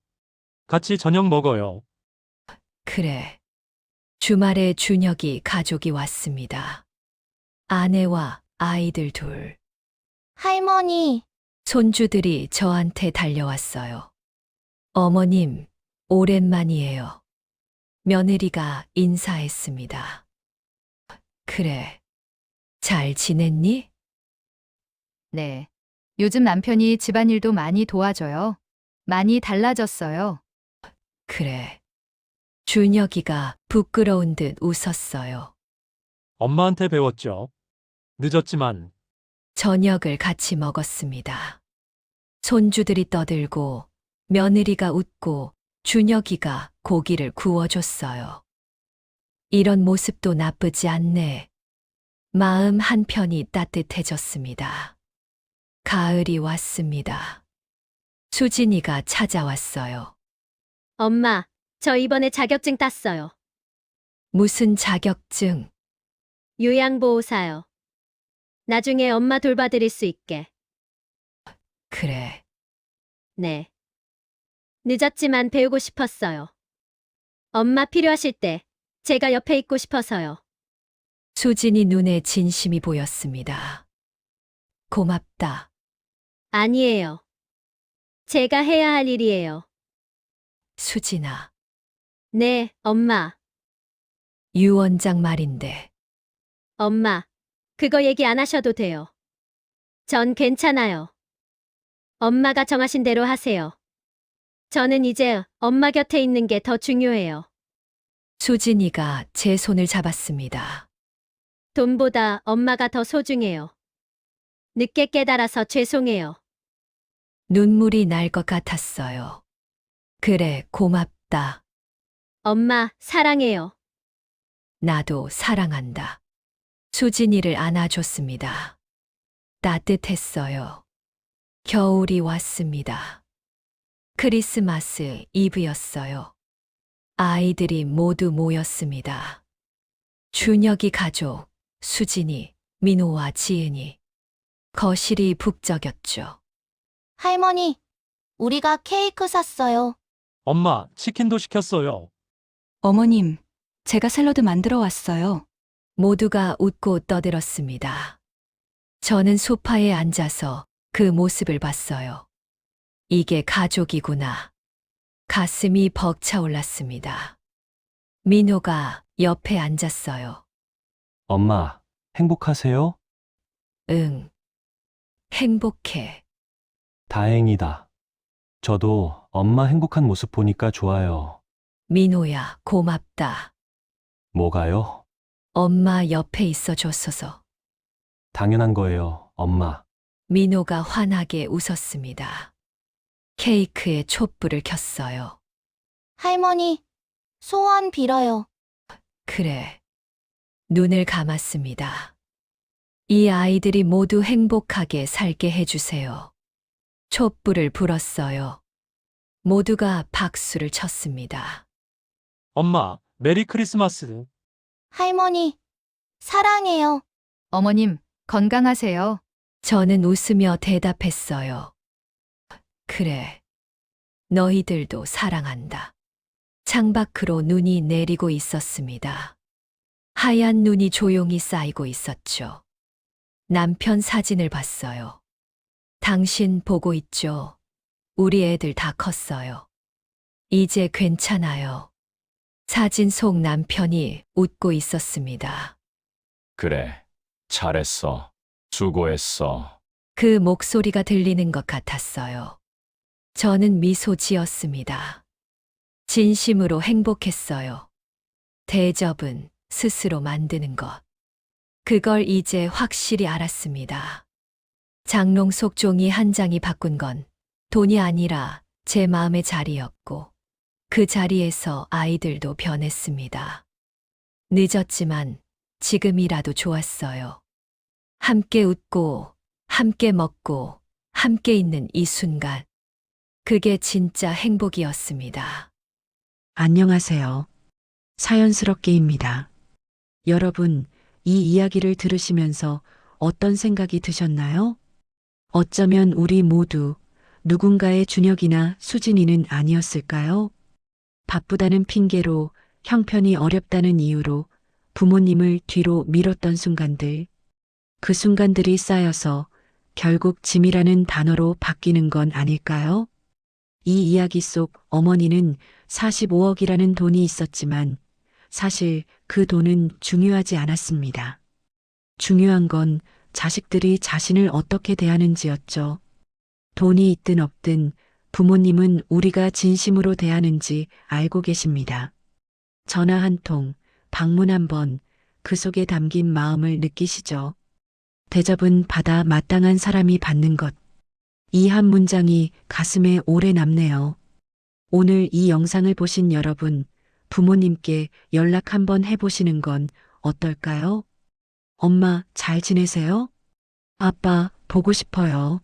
같이 저녁 먹어요. 그래. 주말에 준혁이 가족이 왔습니다. 아내와 아이들 둘. 할머니, 손주들이 저한테 달려왔어요. 어머님, 오랜만이에요. 며느리가 인사했습니다. 그래. 잘 지냈니? 네. 요즘 남편이 집안일도 많이 도와줘요. 많이 달라졌어요. 그래. 준혁이가 부끄러운 듯 웃었어요. 엄마한테 배웠죠. 늦었지만 저녁을 같이 먹었습니다. 손주들이 떠들고 며느리가 웃고 준혁이가 고기를 구워줬어요. 이런 모습도 나쁘지 않네. 마음 한편이 따뜻해졌습니다. 가을이 왔습니다. 수진이가 찾아왔어요. 엄마, 저 이번에 자격증 땄어요. 무슨 자격증? 요양보호사요. 나중에 엄마 돌봐드릴 수 있게. 그래. 네. 늦었지만 배우고 싶었어요. 엄마 필요하실 때 제가 옆에 있고 싶어서요. 수진이 눈에 진심이 보였습니다. 고맙다. 아니에요. 제가 해야 할 일이에요. 수진아. 네, 엄마. 유 원장 말인데. 엄마, 그거 얘기 안 하셔도 돼요. 전 괜찮아요. 엄마가 정하신 대로 하세요. 저는 이제 엄마 곁에 있는 게 더 중요해요. 수진이가 제 손을 잡았습니다. 돈보다 엄마가 더 소중해요. 늦게 깨달아서 죄송해요. 눈물이 날 것 같았어요. 그래, 고맙다. 엄마, 사랑해요. 나도 사랑한다. 수진이를 안아줬습니다. 따뜻했어요. 겨울이 왔습니다. 크리스마스 이브였어요. 아이들이 모두 모였습니다. 준혁이 가족, 수진이, 민호와 지은이. 거실이 북적였죠. 할머니, 우리가 케이크 샀어요. 엄마 치킨도 시켰어요. 어머님, 제가 샐러드 만들어 왔어요. 모두가 웃고 떠들었습니다. 저는 소파에 앉아서 그 모습을 봤어요. 이게 가족이구나. 가슴이 벅차올랐습니다. 민호가 옆에 앉았어요. 엄마, 행복하세요? 응. 행복해. 다행이다. 저도 엄마 행복한 모습 보니까 좋아요. 민호야, 고맙다. 뭐가요? 엄마 옆에 있어 줬어서. 당연한 거예요, 엄마. 민호가 환하게 웃었습니다. 케이크에 촛불을 켰어요. 할머니, 소원 빌어요. 그래. 눈을 감았습니다. 이 아이들이 모두 행복하게 살게 해주세요. 촛불을 불었어요. 모두가 박수를 쳤습니다. 엄마, 메리 크리스마스. 할머니, 사랑해요. 어머님, 건강하세요. 저는 웃으며 대답했어요. 그래. 너희들도 사랑한다. 창밖으로 눈이 내리고 있었습니다. 하얀 눈이 조용히 쌓이고 있었죠. 남편 사진을 봤어요. 당신 보고 있죠? 우리 애들 다 컸어요. 이제 괜찮아요. 사진 속 남편이 웃고 있었습니다. 그래, 잘했어. 수고했어. 그 목소리가 들리는 것 같았어요. 저는 미소 지었습니다. 진심으로 행복했어요. 대접은 스스로 만드는 것. 그걸 이제 확실히 알았습니다. 장롱 속 종이 한 장이 바꾼 건 돈이 아니라 제 마음의 자리였고, 그 자리에서 아이들도 변했습니다. 늦었지만 지금이라도 좋았어요. 함께 웃고, 함께 먹고, 함께 있는 이 순간. 그게 진짜 행복이었습니다. 안녕하세요. 사연스럽게입니다. 여러분, 이 이야기를 들으시면서 어떤 생각이 드셨나요? 어쩌면 우리 모두 누군가의 준혁이나 수진이는 아니었을까요? 바쁘다는 핑계로, 형편이 어렵다는 이유로 부모님을 뒤로 밀었던 순간들. 그 순간들이 쌓여서 결국 짐이라는 단어로 바뀌는 건 아닐까요? 이 이야기 속 어머니는 45억이라는 돈이 있었지만 사실 그 돈은 중요하지 않았습니다. 중요한 건 자식들이 자신을 어떻게 대하는지였죠. 돈이 있든 없든 부모님은 우리가 진심으로 대하는지 알고 계십니다. 전화 한 통, 방문 한 번, 그 속에 담긴 마음을 느끼시죠? 대접은 받아 마땅한 사람이 받는 것. 이 한 문장이 가슴에 오래 남네요. 오늘 이 영상을 보신 여러분, 부모님께 연락 한번 해보시는 건 어떨까요? 엄마, 잘 지내세요? 아빠, 보고 싶어요.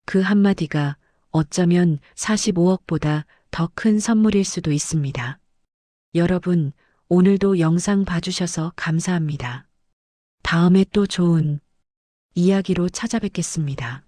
그 한마디가 어쩌면 45억보다 더 큰 선물일 수도 있습니다. 여러분, 오늘도 영상 봐주셔서 감사합니다. 다음에 또 좋은 이야기로 찾아뵙겠습니다.